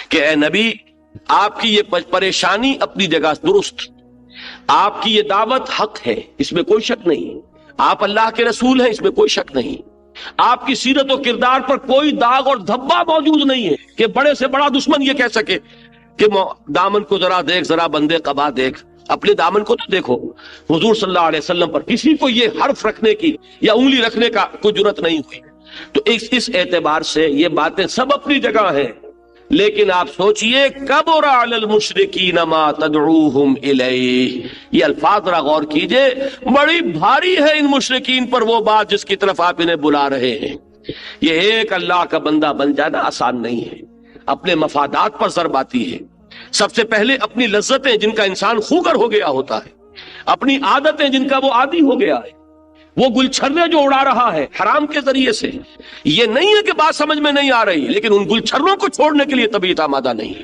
کہ اے نبی آپ کی یہ پریشانی اپنی جگہ درست، آپ کی یہ دعوت حق ہے، اس میں کوئی شک نہیں، آپ اللہ کے رسول ہیں، اس میں کوئی شک نہیں، آپ کی سیرت و کردار پر کوئی داغ اور دھبا موجود نہیں ہے کہ بڑے سے بڑا دشمن یہ کہہ سکے کہ دامن کو ذرا دیکھ، ذرا بندے قبا دیکھ، اپنے دامن کو تو دیکھو۔ حضور صلی اللہ علیہ وسلم پر کسی کو یہ حرف رکھنے کی یا انگلی رکھنے کا کوئی جرات نہیں ہوئی۔ تو اس اعتبار سے یہ باتیں سب اپنی جگہ ہیں، لیکن آپ سوچئے کبر علی المشرکین ما تدعوہم الیہ، یہ الفاظ ذرا غور کیجئے، بڑی بھاری ہے ان مشرکین پر وہ بات جس کی طرف آپ انہیں بلا رہے ہیں۔ یہ ایک اللہ کا بندہ بن جانا آسان نہیں ہے، اپنے مفادات پر ضرب آتی ہے۔ سب سے پہلے اپنی لذتیں جن کا انسان خوگر ہو گیا ہوتا ہے، اپنی عادتیں جن کا وہ عادی ہو گیا ہے، وہ گلچھرے جو اڑا رہا ہے حرام کے ذریعے سے، یہ نہیں ہے کہ بات سمجھ میں نہیں آ رہی، لیکن ان گلچھروں کو چھوڑنے کے لیے طبیعت آمادہ نہیں ہے۔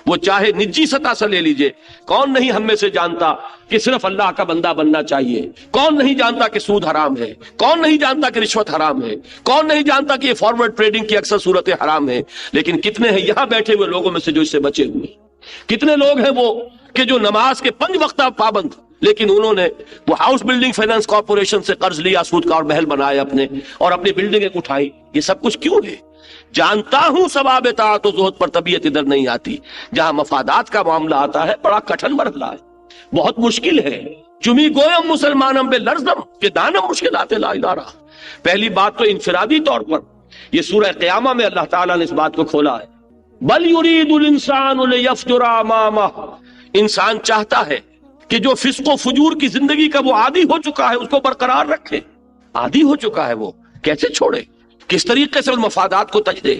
وہ چاہے نجی سطح سے لے لیجئے، کون نہیں ہم میں سے جانتا کہ صرف اللہ کا بندہ بننا چاہیے؟ کون نہیں جانتا کہ سود حرام ہے؟ کون نہیں جانتا کہ رشوت حرام ہے؟ کون نہیں جانتا کہ یہ فارورڈ ٹریڈنگ کی اکثر صورتیں حرام ہیں؟ لیکن کتنے ہیں یہاں بیٹھے ہوئے لوگوں میں سے جو اس سے بچے ہوئے؟ کتنے لوگ ہیں وہ کہ جو نماز کے 5 وقتہ پابند، لیکن انہوں نے وہ ہاؤس بلڈنگ فائنانس کارپوریشن سے قرض لیا، سود کا اور محل بنائے اپنے، اور اپنی بلڈنگیں اٹھائی۔ یہ سب کچھ کیوں ہے؟ جانتا ہوں ثواب اطاعت و زہد پر طبیعت ادھر نہیں آتی، جہاں مفادات کا معاملہ آتا ہے بڑا کٹھن مرحلہ ہے، بہت مشکل ہے۔ چمی گویم مسلمانم بے لرزم کہ دانم مشکلات لا ادارہ۔ پہلی بات تو انفرادی طور پر یہ سورہ قیامہ میں اللہ تعالیٰ نے اس بات کو کھولا ہے، بل یرید الانسان لیفجر امامہ، انسان چاہتا ہے کہ جو فسق و فجور کی زندگی کا وہ عادی ہو چکا ہے اس کو برقرار رکھے، عادی ہو چکا ہے، وہ کیسے چھوڑے، کس طریقے سے ان مفادات کو تج دے۔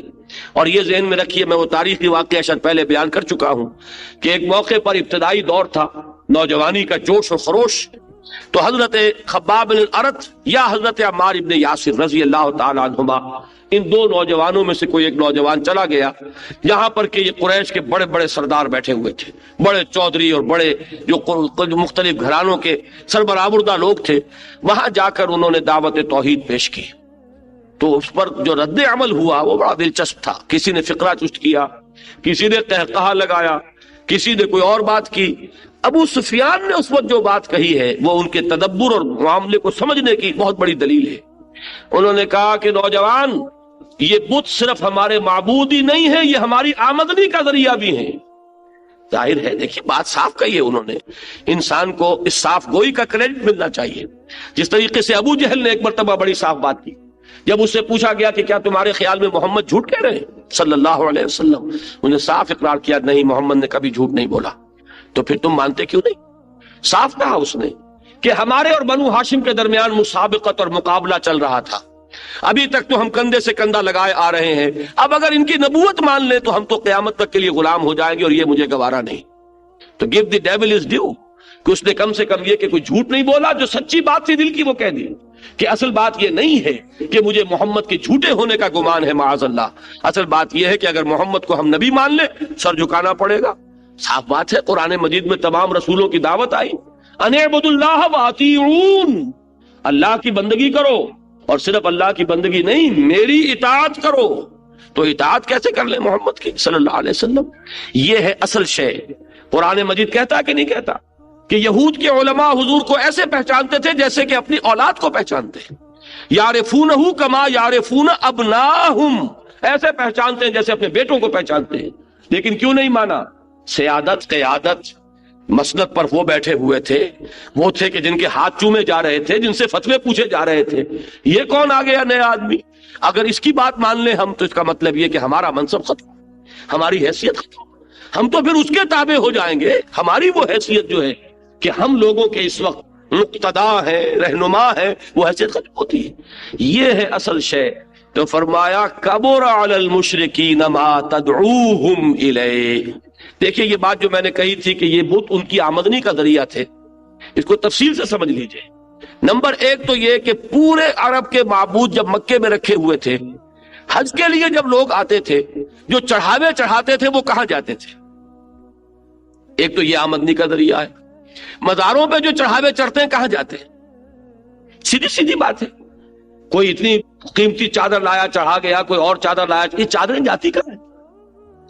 اور یہ ذہن میں رکھیے، میں وہ تاریخی واقعہ شاید پہلے بیان کر چکا ہوں کہ ایک موقع پر ابتدائی دور تھا، نوجوانی کا جوش و خروش، تو حضرت خباب بن الارت یا حضرت عمار بن یاسر رضی اللہ تعالی عنہما، ان دو نوجوانوں میں سے کوئی ایک نوجوان چلا گیا یہاں پر کہ یہ قریش کے بڑے بڑے سردار بیٹھے ہوئے تھے، بڑے چودھری اور بڑے جو مختلف گھرانوں کے سربراہ لوگ تھے، وہاں جا کر انہوں نے دعوت توحید پیش کی۔ تو اس پر جو رد عمل ہوا وہ بڑا دلچسپ تھا، کسی نے فقرہ چست کیا، کسی نے قہقہہ لگایا، کسی نے کوئی اور بات کی۔ ابو سفیان نے اس وقت جو بات کہی ہے وہ ان کے تدبر اور معاملے کو سمجھنے کی بہت بڑی دلیل ہے۔ انہوں نے کہا کہ نوجوان، یہ بت صرف ہمارے معبود ہی نہیں ہے، یہ ہماری آمدنی کا ذریعہ بھی ہیں۔ ظاہر ہے، دیکھیے بات صاف کہی ہے انہوں نے، انسان کو اس صاف گوئی کا کریڈٹ ملنا چاہیے۔ جس طریقے سے ابو جہل نے ایک مرتبہ بڑی صاف بات کی، جب اس سے پوچھا گیا کہ کیا تمہارے خیال میں محمد جھوٹ کہہ رہے ہیں صلی اللہ علیہ وسلم، انہوں نے صاف اقرار کیا، نہیں، محمد نے کبھی جھوٹ نہیں بولا۔ تو پھر تم مانتے کیوں نہیں؟ صاف کہا اس نے کہ ہمارے اور بنو ہاشم کے درمیان مسابقت اور مقابلہ چل رہا تھا، ابھی تک تو ہم کندھے سے کندھا لگائے آ رہے ہیں، اب اگر ان کی نبوت مان لیں تو ہم تو قیامت تک کے لیے غلام ہو جائیں گے، اور یہ مجھے گوارا نہیں۔ تو give the devil his due، کہ اس نے کم سے کم یہ کہ کوئی جھوٹ نہیں بولا، جو سچی بات تھی دل کی وہ کہہ دی کہ اصل بات یہ نہیں ہے کہ مجھے محمد کے جھوٹے ہونے کا گمان ہے، معاذ اللہ، اصل بات یہ ہے کہ اگر محمد کو ہم نبی مان لیں سر جھکانا پڑے گا۔ صاف بات ہے، قرآن مجید میں تمام رسولوں کی دعوت آئی، ان اعبدوا اللہ واطیعون، اللہ کی بندگی کرو، اور صرف اللہ کی بندگی نہیں، میری اطاعت کرو۔ تو اطاعت کیسے کر لیں محمد کی صلی اللہ علیہ وسلم؟ یہ ہے اصل شے۔ قرآن مجید کہتا کہ نہیں کہتا کہ یہود کے علماء حضور کو ایسے پہچانتے تھے جیسے کہ اپنی اولاد کو پہچانتے ہیں، یعرفونہ کما یعرفون ابناہم، ایسے پہچانتے ہیں جیسے اپنے بیٹوں کو پہچانتے ہیں۔ لیکن کیوں نہیں مانا؟ سیادت، قیادت، مسند پر وہ بیٹھے ہوئے تھے، وہ تھے کہ جن کے ہاتھ چومے جا رہے تھے، جن سے فتوے پوچھے جا رہے تھے، یہ کون آ گیا نیا آدمی؟ اگر اس کی بات مان لیں ہم تو اس کا مطلب یہ کہ ہمارا منصب ختم، ہماری حیثیت ختم، ہم تو پھر اس کے تابع ہو جائیں گے۔ ہماری وہ حیثیت جو ہے کہ ہم لوگوں کے اس وقت مقتدا ہے، رہنما ہے، وہ حیثیت ختم ہوتی ہے۔ یہ ہے اصل شے۔ تو فرمایا کبر علی المشرکین ما تدعوہم الیہ۔ دیکھیے یہ بات جو میں نے کہی تھی کہ یہ بت ان کی آمدنی کا ذریعہ تھے، اس کو تفصیل سے سمجھ لیجئے۔ نمبر ایک تو یہ کہ پورے عرب کے معبود جب مکے میں رکھے ہوئے تھے، حج کے لیے جب لوگ آتے تھے، جو چڑھاوے چڑھاتے تھے وہ کہاں جاتے تھے؟ ایک تو یہ آمدنی کا ذریعہ ہے۔ مزاروں پہ جو چڑھاوے چڑھتے ہیں کہاں جاتے ہیں؟ سیدھی سیدھی بات ہے، کوئی اتنی قیمتی چادر لایا چڑھا گیا، کوئی اور چادر لایا، یہ چادریں جاتی کہاں ہیں؟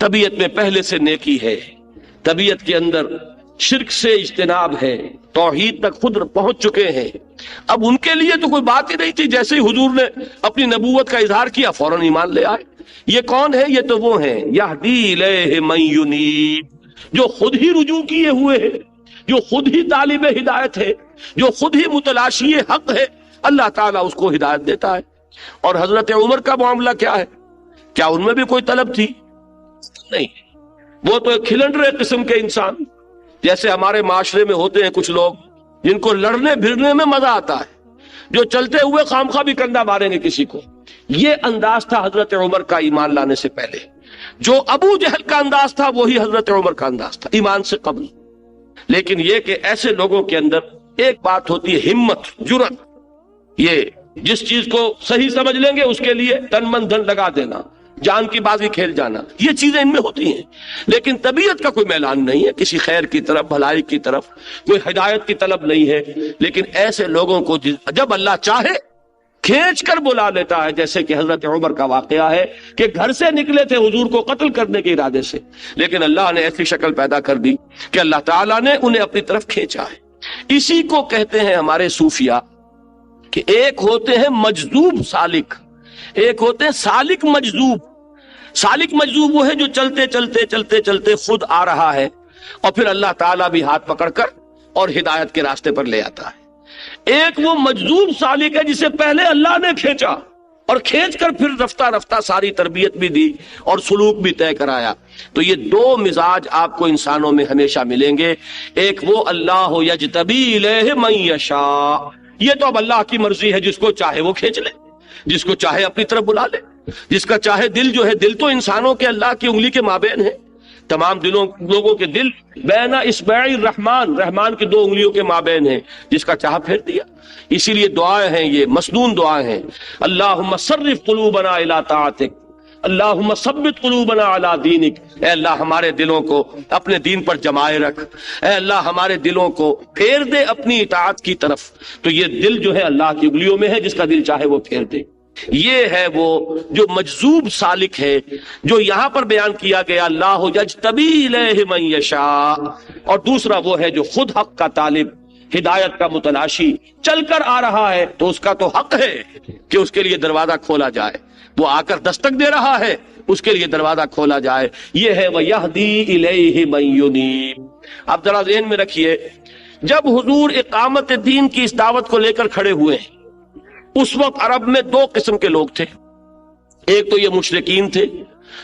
طبیعت میں پہلے سے نیکی ہے، طبیعت کے اندر شرک سے اجتناب ہے، توحید تک خود پہنچ چکے ہیں۔ اب ان کے لیے تو کوئی بات ہی نہیں تھی، جیسے ہی حضور نے اپنی نبوت کا اظہار کیا فوراً ایمان لے آئے۔ یہ کون ہے؟ یہ تو وہ ہیں یہدی الیہ من ینیب، جو خود ہی رجوع کیے ہوئے ہیں، جو خود ہی طالب ہدایت ہے، جو خود ہی متلاشی حق ہے، اللہ تعالیٰ اس کو ہدایت دیتا ہے۔ اور حضرت عمر کا معاملہ کیا ہے؟ کیا ان میں بھی کوئی طلب تھی؟ نہیں، وہ تو ایک کھلنڈرے قسم کے انسان، جیسے ہمارے معاشرے میں ہوتے ہیں کچھ لوگ جن کو لڑنے بھرنے میں مزہ آتا ہے، جو چلتے ہوئے خامخواہ بھی کندھا ماریں گے کسی کو۔ یہ انداز تھا حضرت عمر کا ایمان لانے سے پہلے۔ جو ابو جہل کا انداز تھا وہی حضرت عمر کا انداز تھا ایمان سے قبل۔ لیکن یہ کہ ایسے لوگوں کے اندر ایک بات ہوتی ہے، ہمت، جرأت، یہ جس چیز کو صحیح سمجھ لیں گے اس کے لیے تن من دھن لگا دینا، جان کی بازی کھیل جانا، یہ چیزیں ان میں ہوتی ہیں۔ لیکن طبیعت کا کوئی میلان نہیں ہے کسی خیر کی طرف، بھلائی کی طرف، کوئی ہدایت کی طلب نہیں ہے۔ لیکن ایسے لوگوں کو جب اللہ چاہے کھینچ کر بلا لیتا ہے، جیسے کہ حضرت عمر کا واقعہ ہے کہ گھر سے نکلے تھے حضور کو قتل کرنے کے ارادے سے، لیکن اللہ نے ایسی شکل پیدا کر دی کہ اللہ تعالیٰ نے انہیں اپنی طرف کھینچا ہے۔ اسی کو کہتے ہیں ہمارے صوفیاء کہ ایک ہوتے ہیں مجذوب سالک، ایک ہوتے ہیں سالک مجذوب۔ سالک مجذوب وہ ہے جو چلتے چلتے چلتے چلتے خود آ رہا ہے اور پھر اللہ تعالیٰ بھی ہاتھ پکڑ کر اور ہدایت کے راستے پر لے آتا ہے۔ ایک وہ مجذوب سالک ہے جسے پہلے اللہ نے کھینچا اور کھینچ کر پھر رفتہ رفتہ ساری تربیت بھی دی اور سلوک بھی طے کرایا۔ تو یہ دو مزاج آپ کو انسانوں میں ہمیشہ ملیں گے۔ ایک وہ اللہ یجتبی الیہ من یشاء، یہ تو اب اللہ کی مرضی ہے، جس کو چاہے وہ کھینچ لے، جس کو چاہے اپنی طرف بلا لے، جس کا چاہے دل جو ہے، دل تو انسانوں کے اللہ کی انگلی کے مابین ہے، تمام لوگوں کے دل بین اصبع الرحمن، رحمان کی دو انگلیوں کے مابین ہیں، جس کا چاہا پھیر دیا۔ اسی لیے دعائیں ہیں، یہ مسنون دعائیں ہیں، اللہم صرف قلوبنا الی طاعتک، اللہم ثبت قلوبنا علی دینک، اے اللہ ہمارے دلوں کو اپنے دین پر جمائے رکھ، اے اللہ ہمارے دلوں کو پھیر دے اپنی اطاعت کی طرف۔ تو یہ دل جو ہے اللہ کی انگلیوں میں ہے، جس کا دل چاہے وہ پھیر دے۔ یہ ہے وہ جو مجذوب سالک ہے، جو یہاں پر بیان کیا گیا اللہ یجتبی الیہ من یشاء، اور دوسرا وہ ہے جو خود حق کا طالب، ہدایت کا متلاشی چل کر آ رہا ہے، تو اس کا تو حق ہے کہ اس کے لیے دروازہ کھولا جائے، وہ آ کر دستک دے رہا ہے، اس کے لیے دروازہ کھولا جائے۔ یہ ہے وَيَهْدِي إِلَيْهِ مَن يُنِيبُ۔ اب ذرا ذہن میں رکھیے، جب حضور اقامت دین کی اس دعوت کو لے کر کھڑے ہوئے ہیں، اس وقت عرب میں دو قسم کے لوگ تھے۔ ایک تو یہ مشرکین تھے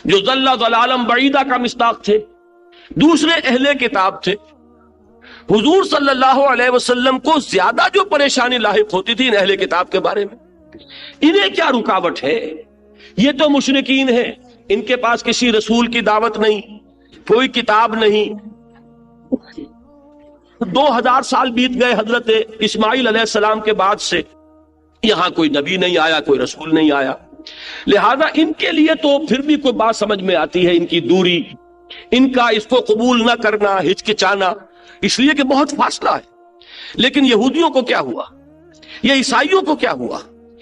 جو ضل ضلالا بعیدا کا مصداق تھے، دوسرے اہل کتاب تھے۔ حضور صلی اللہ علیہ وسلم کو زیادہ جو پریشانی لاحق ہوتی تھی ان اہل کتاب کے بارے میں، انہیں کیا رکاوٹ ہے؟ یہ تو مشرکین ہیں، ان کے پاس کسی رسول کی دعوت نہیں، کوئی کتاب نہیں۔ 2000 سال بیت گئے حضرت اسماعیل علیہ السلام کے بعد سے، یہاں کوئی نبی نہیں آیا، کوئی رسول نہیں آیا، لہذا ان کے لیے تو پھر بھی کوئی بات سمجھ میں آتی ہے، ان کی دوری، ان کا اس کو قبول نہ کرنا، ہچکچانا، اس لیے کہ بہت فاصلہ ہے۔ لیکن یہودیوں کو کیا ہوا؟ یہ عیسائیوں کو کیا ہوا؟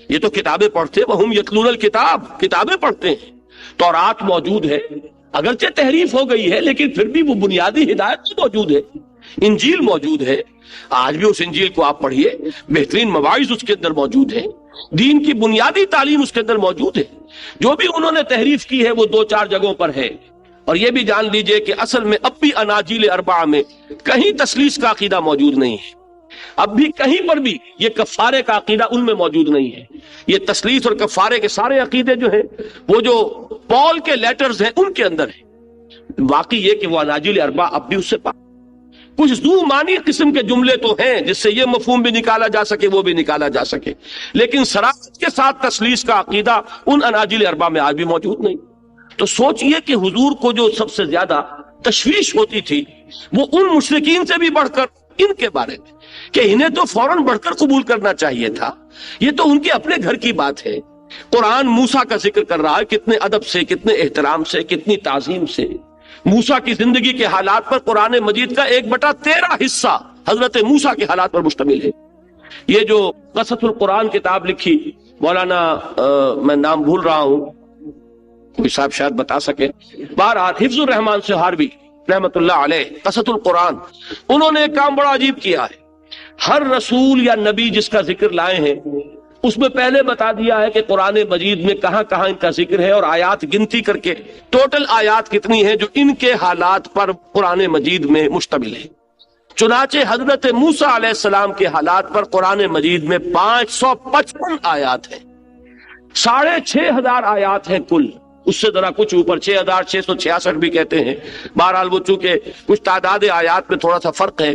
یہ تو کتابیں پڑھتے، وہم یتلون الکتاب، کتابیں پڑھتے ہیں، تورات موجود ہے، اگرچہ تحریف ہو گئی ہے لیکن پھر بھی وہ بنیادی ہدایت تو موجود ہے، انجیل موجود ہے، آج بھی اس انجیل کو آپ پڑھیے، بہترین مواعظ اس کے اندر موجود ہیں، دین کی بنیادی تعلیم اس کے اندر موجود ہے۔ جو بھی انہوں نے تحریف کی ہے وہ 2-4 جگہوں پر ہے، اور یہ بھی جان لیجئے کہ اصل میں اب بھی اناجیل 4 میں کہیں تثلیث کا عقیدہ موجود نہیں ہے، اب بھی کہیں پر بھی یہ کفارے کا عقیدہ ان میں موجود نہیں ہے۔ یہ تثلیث اور کفارے کے سارے عقیدے جو ہیں وہ جو پال کے لیٹرز ہیں ان کے اندر ہیں۔ واقعی یہ کہ وہ اناجیل 4 اب بھی اس سے پاک، کچھ ذو معنی قسم کے جملے تو ہیں جس سے یہ مفہوم بھی نکالا جا سکے، وہ بھی نکالا جا سکے، لیکن صراحت کے ساتھ تثلیث کا عقیدہ ان اناجیل 4 میں آج بھی موجود نہیں۔ تو سوچئے کہ حضور کو جو سب سے زیادہ تشویش ہوتی تھی وہ ان مشرکین سے بھی بڑھ کر ان کے بارے میں، کہ انہیں تو فوراً بڑھ کر قبول کرنا چاہیے تھا، یہ تو ان کے اپنے گھر کی بات ہے۔ قرآن موسیٰ کا ذکر کر رہا ہے، کتنے ادب سے، کتنے احترام سے، کتنی تعظیم سے۔ موسیٰ کی زندگی کے حالات پر قرآن مجید کا 1/13 حصہ حضرت موسیٰ کے حالات پر مشتمل ہے۔ یہ جو قصص القرآن کتاب لکھی مولانا میں نام بھول رہا ہوں، کوئی صاحب شاید بتا سکے. بہرحال حفظ الرحمان سہاروی رحمت اللہ علیہ قصۃ القرآن، انہوں نے ایک کام بڑا عجیب کیا ہے. ہر رسول یا نبی جس کا ذکر لائے ہیں اس میں پہلے بتا دیا ہے کہ قرآن مجید میں کہاں کہاں ان کا ذکر ہے، اور آیات گنتی کر کے ٹوٹل آیات کتنی ہیں جو ان کے حالات پر قرآن مجید میں مشتمل ہے. چنانچہ حضرت موسیٰ علیہ السلام کے حالات پر قرآن مجید میں 555 آیات ہیں، 6,500 آیات ہیں کل. اس سے ذرا کچھ اوپر 6,666 بھی کہتے ہیں. بہرحال وہ چونکہ کچھ تعداد آیات میں تھوڑا سا فرق ہے.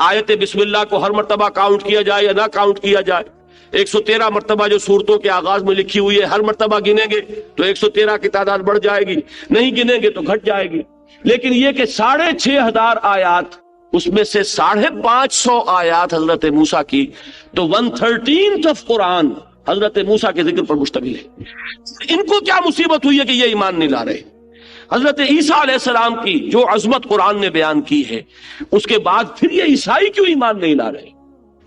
آیت بسم اللہ کو ہر مرتبہ کاؤنٹ کیا جائے یا نہ کاؤنٹ کیا جائے، 113 مرتبہ جو سورتوں کے آغاز میں لکھی ہوئی ہے ہر مرتبہ گنیں گے تو 113 کی تعداد بڑھ جائے گی، نہیں گنیں گے تو گھٹ جائے گی. لیکن یہ کہ 6,500 آیات، اس میں سے 550 آیات حضرت موسیٰ کی، تو 1/13 آف قرآن حضرت موسیٰ کے ذکر پر مشتمل ہے. ان کو کیا مصیبت ہوئی ہے کہ یہ ایمان نہیں لا رہے؟ حضرت عیسیٰ علیہ السلام کی جو عظمت قرآن نے بیان کی ہے، اس کے بعد پھر یہ عیسائی کیوں ایمان نہیں لا رہے؟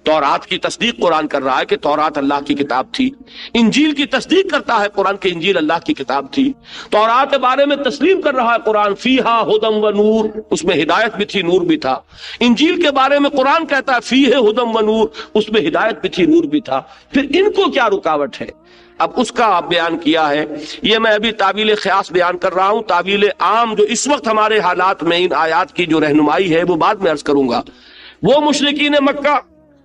تورات کی تصدیق قرآن کر رہا ہے کہ تورات اللہ کی کتاب تھی. انجیل کی تصدیق کرتا ہے قرآن کہ انجیل اللہ کی کتاب تھی. تورات کے بارے میں تسلیم کر رہا ہے قرآن فیہا ہدی و نور، اس میں ہدایت بھی تھی نور بھی تھا. انجیل کے بارے میں قرآن کہتا ہے فیہ ہدی و نور، اس میں ہدایت بھی تھی نور بھی تھا. پھر ان کو کیا رکاوٹ ہے؟ اب اس کا آپ بیان کیا ہے. یہ میں ابھی تعویل خاص بیان کر رہا ہوں، تعویل عام جو اس وقت ہمارے حالات میں ان آیات کی جو رہنمائی ہے وہ بعد میں عرض کروں گا. وہ مشرکین مکہ،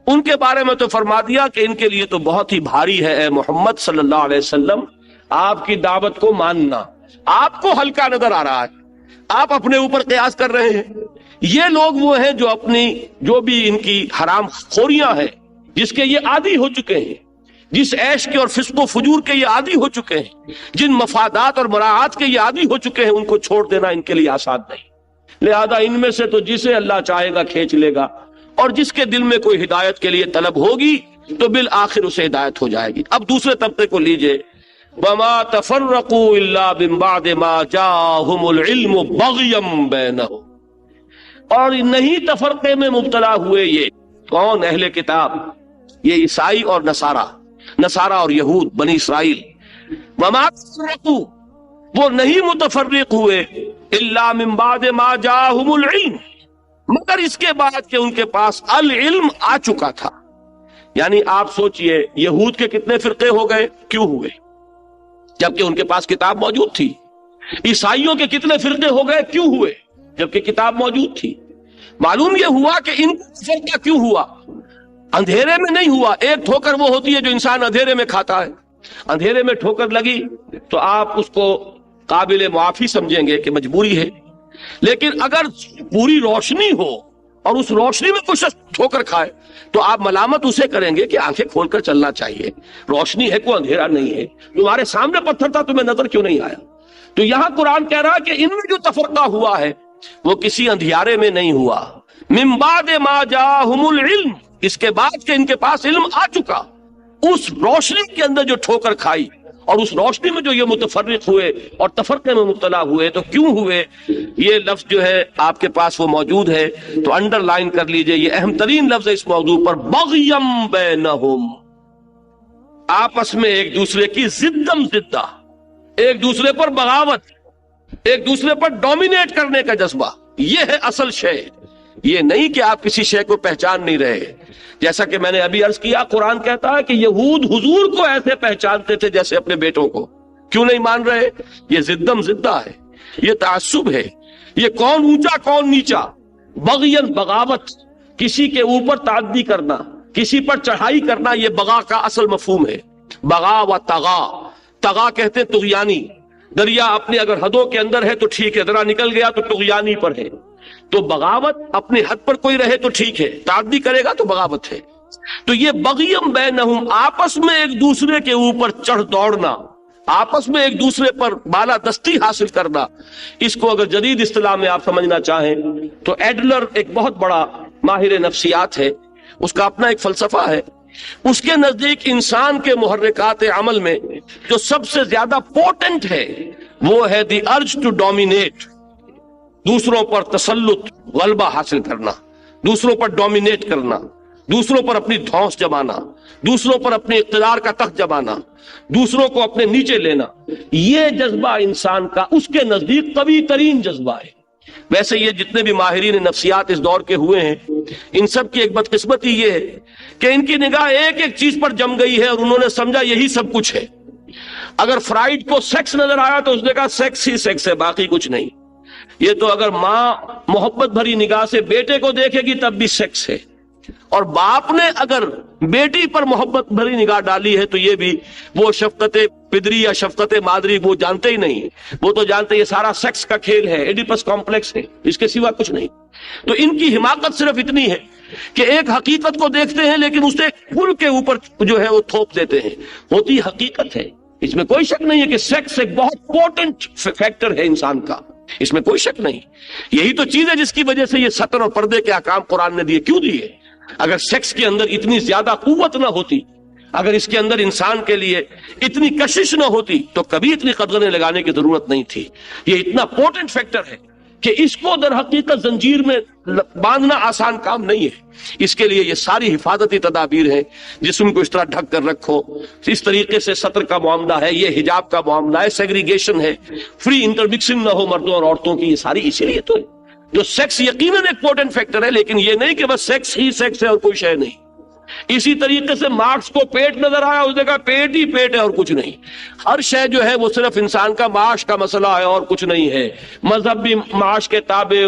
ان کے بارے میں تو فرما دیا کہ ان کے لیے تو بہت ہی بھاری ہے اے محمد صلی اللہ علیہ وسلم آپ کی دعوت کو ماننا. آپ کو ہلکا نظر آ رہا ہے، آپ اپنے اوپر قیاس کر رہے ہیں. یہ لوگ وہ ہیں جو اپنی جو بھی ان کی حرام خوریاں ہیں، جس کے یہ عادی ہو چکے ہیں، جس عیش کے اور فسق و فجور کے یہ عادی ہو چکے ہیں، جن مفادات اور مراعات کے یہ عادی ہو چکے ہیں، ان کو چھوڑ دینا ان کے لیے آسان نہیں. لہذا ان میں سے تو جسے اللہ چاہے گا کھینچ لے گا، اور جس کے دل میں کوئی ہدایت کے لیے طلب ہوگی تو بالآخر اسے ہدایت ہو جائے گی. اب دوسرے طبقے کو لیجئے. وَمَا تَفَرَّقُوا إِلَّا مِن بَعْدِ مَا جَاءَهُمُ الْعِلْمُ بَغْيًا بَيْنَهُمْ، اور نہیں تفرقے میں مبتلا ہوئے یہ کون؟ اہل کتاب، یہ عیسائی اور نصارہ اور یہود بنی اسرائیل. وَمَا تَفَرَّقُوا، وہ نہیں متفرق ہوئے، إِلَّا مِن بَعْدِ مَا جَاءَهُمُ الْعِلْمُ، مگر اس کے بعد کہ ان کے پاس العلم آ چکا تھا. یعنی آپ سوچئے یہود کے کتنے فرقے ہو گئے، کیوں ہوئے؟ جبکہ ان کے پاس کتاب موجود تھی. عیسائیوں کے کتنے فرقے ہو گئے، کیوں ہوئے؟ جبکہ کتاب موجود تھی. معلوم یہ ہوا کہ ان کا فرقہ کیوں ہوا؟ اندھیرے میں نہیں ہوا. ایک ٹھوکر وہ ہوتی ہے جو انسان اندھیرے میں کھاتا ہے. اندھیرے میں ٹھوکر لگی تو آپ اس کو قابل معافی سمجھیں گے کہ مجبوری ہے. لیکن اگر پوری روشنی ہو اور اس روشنی میں کچھ ٹھوکر کھائے تو آپ ملامت اسے کریں گے کہ آنکھیں کھول کر چلنا چاہیے، روشنی ہے، کوئی اندھیرا نہیں ہے. تمہارے سامنے پتھر تھا، تمہیں نظر کیوں نہیں آیا؟ تو یہاں قرآن کہہ رہا کہ ان میں جو تفرقہ ہوا ہے وہ کسی اندھیارے میں نہیں ہوا. من بعد ما جاءہم العلم، اس کے بعد کہ ان کے پاس علم آ چکا، اس روشنی کے اندر جو ٹھوکر کھائی اور اس روشنی میں جو یہ متفرق ہوئے اور تفرقے میں مبتلا ہوئے. تو کیوں ہوئے؟ یہ لفظ جو ہے آپ کے پاس وہ موجود ہے تو انڈر لائن کر لیجئے، یہ اہم ترین لفظ ہے اس موضوع پر. بغیم بینہم، آپس میں ایک دوسرے کی ضدم ضدہ، ایک دوسرے پر بغاوت، ایک دوسرے پر ڈومینیٹ کرنے کا جذبہ. یہ ہے اصل شے. یہ نہیں کہ آپ کسی شے کو پہچان نہیں رہے. جیسا کہ میں نے ابھی عرض کیا، قرآن کہتا ہے کہ یہود حضور کو ایسے پہچانتے تھے جیسے اپنے بیٹوں کو. کیوں نہیں مان رہے؟ یہ ضدم ضدہ ہے، یہ تعصب ہے، یہ کون اونچا کون نیچا. بغین، بغاوت، کسی کے اوپر تعدی کرنا، کسی پر چڑھائی کرنا، یہ بغا کا اصل مفہوم ہے. بغا و تغا، تغا کہتے ہیں طغیانی. دریا اپنے اگر حدوں کے اندر ہے تو ٹھیک ہے، ذرا نکل گیا تو طغیانی پر ہے. تو بغاوت اپنے حد پر کوئی رہے تو ٹھیک ہے، تعدی کرے گا تو بغاوت ہے. تو یہ بغیم بینہم، آپس میں ایک دوسرے کے اوپر چڑھ دوڑنا، آپس میں ایک دوسرے پر بالا دستی حاصل کرنا. اس کو اگر جدید اصطلاح میں آپ سمجھنا چاہیں تو ایڈلر ایک بہت بڑا ماہر نفسیات ہے، اس کا اپنا ایک فلسفہ ہے. اس کے نزدیک انسان کے محرکات عمل میں جو سب سے زیادہ پوٹنٹ ہے وہ ہے دی ارج ٹو ڈومینیٹ، دوسروں پر تسلط، غلبہ حاصل کرنا، دوسروں پر ڈومینیٹ کرنا. دوسروں پر اپنی دھونس جمانا، دوسروں پر اپنے اقتدار کا تخت جمانا، دوسروں کو اپنے نیچے لینا، یہ جذبہ انسان کا اس کے نزدیک قوی ترین جذبہ ہے۔ ویسے یہ جتنے بھی ماہرین نفسیات اس دور کے ہوئے ہیں، ان سب کی ایک بدقسمتی یہ ہے کہ ان کی نگاہ ایک ایک چیز پر جم گئی ہے اور انہوں نے سمجھا یہی سب کچھ ہے۔ اگر فرائیڈ کو سیکس نظر آیا تو اس نے کہا سیکس ہی سیکس ہے، باقی کچھ نہیں۔ یہ تو اگر ماں محبت بھری نگاہ سے بیٹے کو دیکھے گی تب بھی سیکس ہے، اور باپ نے اگر بیٹی پر محبت بھری نگاہ ڈالی ہے تو یہ بھی وہ شفقت پدری یا شفقت مادری وہ جانتے ہی نہیں، وہ تو جانتے یہ سارا سیکس کا کھیل ہے، ایڈیپس کمپلیکس ہے، اس کے سوا کچھ نہیں۔ تو ان کی حماقت صرف اتنی ہے کہ ایک حقیقت کو دیکھتے ہیں لیکن اسے پھول کے اوپر جو ہے وہ تھوپ دیتے ہیں، ہوتی حقیقت ہے۔ اس میں کوئی شک نہیں ہے کہ سیکس ایک بہت پورٹنٹ فیکٹر ہے انسان کا، اس میں کوئی شک نہیں۔ یہی تو چیز ہے جس کی وجہ سے یہ ستر اور پردے کے احکام قرآن نے دیے۔ کیوں دیے؟ اگر سیکس کے اندر اتنی زیادہ قوت نہ ہوتی، اگر اس کے اندر انسان کے لیے اتنی کشش نہ ہوتی تو کبھی اتنی قدغنیں لگانے کی ضرورت نہیں تھی۔ یہ اتنا پورٹنٹ فیکٹر ہے کہ اس کو در حقیقت زنجیر میں باندھنا آسان کام نہیں ہے۔ اس کے لیے یہ ساری حفاظتی تدابیر ہیں، جسم کو اس طرح ڈھک کر رکھو، اس طریقے سے سطر کا معاملہ ہے، یہ حجاب کا معاملہ ہے، سیگریگیشن ہے، فری انٹرمکسنگ نہ ہو مردوں اور عورتوں کی، یہ ساری اسی لیے تو ہے۔ جو سیکس یقیناً ایک پورٹنٹ فیکٹر ہے، لیکن یہ نہیں کہ بس سیکس ہی سیکس ہے اور کوئی شے نہیں۔ اسی طریقے سے مارکس کو پیٹ نظر آیا، اس نے کہا پیٹ ہی پیٹ ہے اور کچھ نہیں۔ ہر شے جو ہے وہ صرف انسان کا معاش کا مسئلہ ہے اور کچھ نہیں ہے۔ مذہب بھی معاش کے تابع،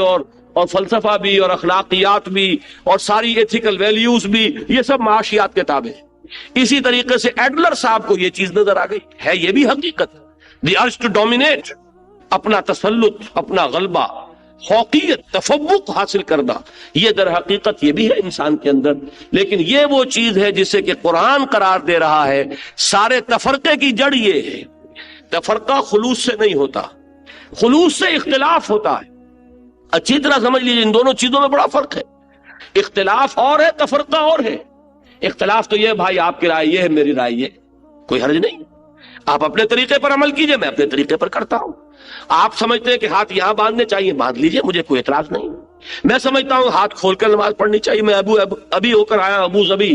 اور فلسفہ بھی، اور اخلاقیات بھی، اور ساری ایتھیکل ویلیوز بھی، یہ سب معاشیات کے تابع ہے۔ اسی طریقے سے ایڈلر صاحب کو یہ چیز نظر آ گئی ہے، یہ بھی حقیقت، دی ارج ٹو ڈومینیٹ، اپنا تسلط، اپنا غلبہ، فوقیت، تفوق حاصل کرنا، یہ در حقیقت یہ بھی ہے انسان کے اندر۔ لیکن یہ وہ چیز ہے جسے کہ قرآن قرار دے رہا ہے سارے تفرقے کی جڑ یہ ہے۔ تفرقہ خلوص سے نہیں ہوتا، خلوص سے اختلاف ہوتا ہے۔ اچھی طرح سمجھ لیجیے ان دونوں چیزوں میں بڑا فرق ہے۔ اختلاف اور ہے، تفرقہ اور ہے۔ اختلاف تو یہ بھائی آپ کی رائے یہ ہے، میری رائے یہ، کوئی حرج نہیں، آپ اپنے طریقے پر عمل کیجئے، میں اپنے طریقے پر کرتا ہوں۔ آپ سمجھتے ہیں کہ ہاتھ یہاں باندھنے چاہیے، باندھ لیجئے، مجھے کوئی اعتراض نہیں۔ میں سمجھتا ہوں ہاتھ کھول کر نماز پڑھنی چاہیے۔ میں ابھی ہو کر آیا ابو ظبی،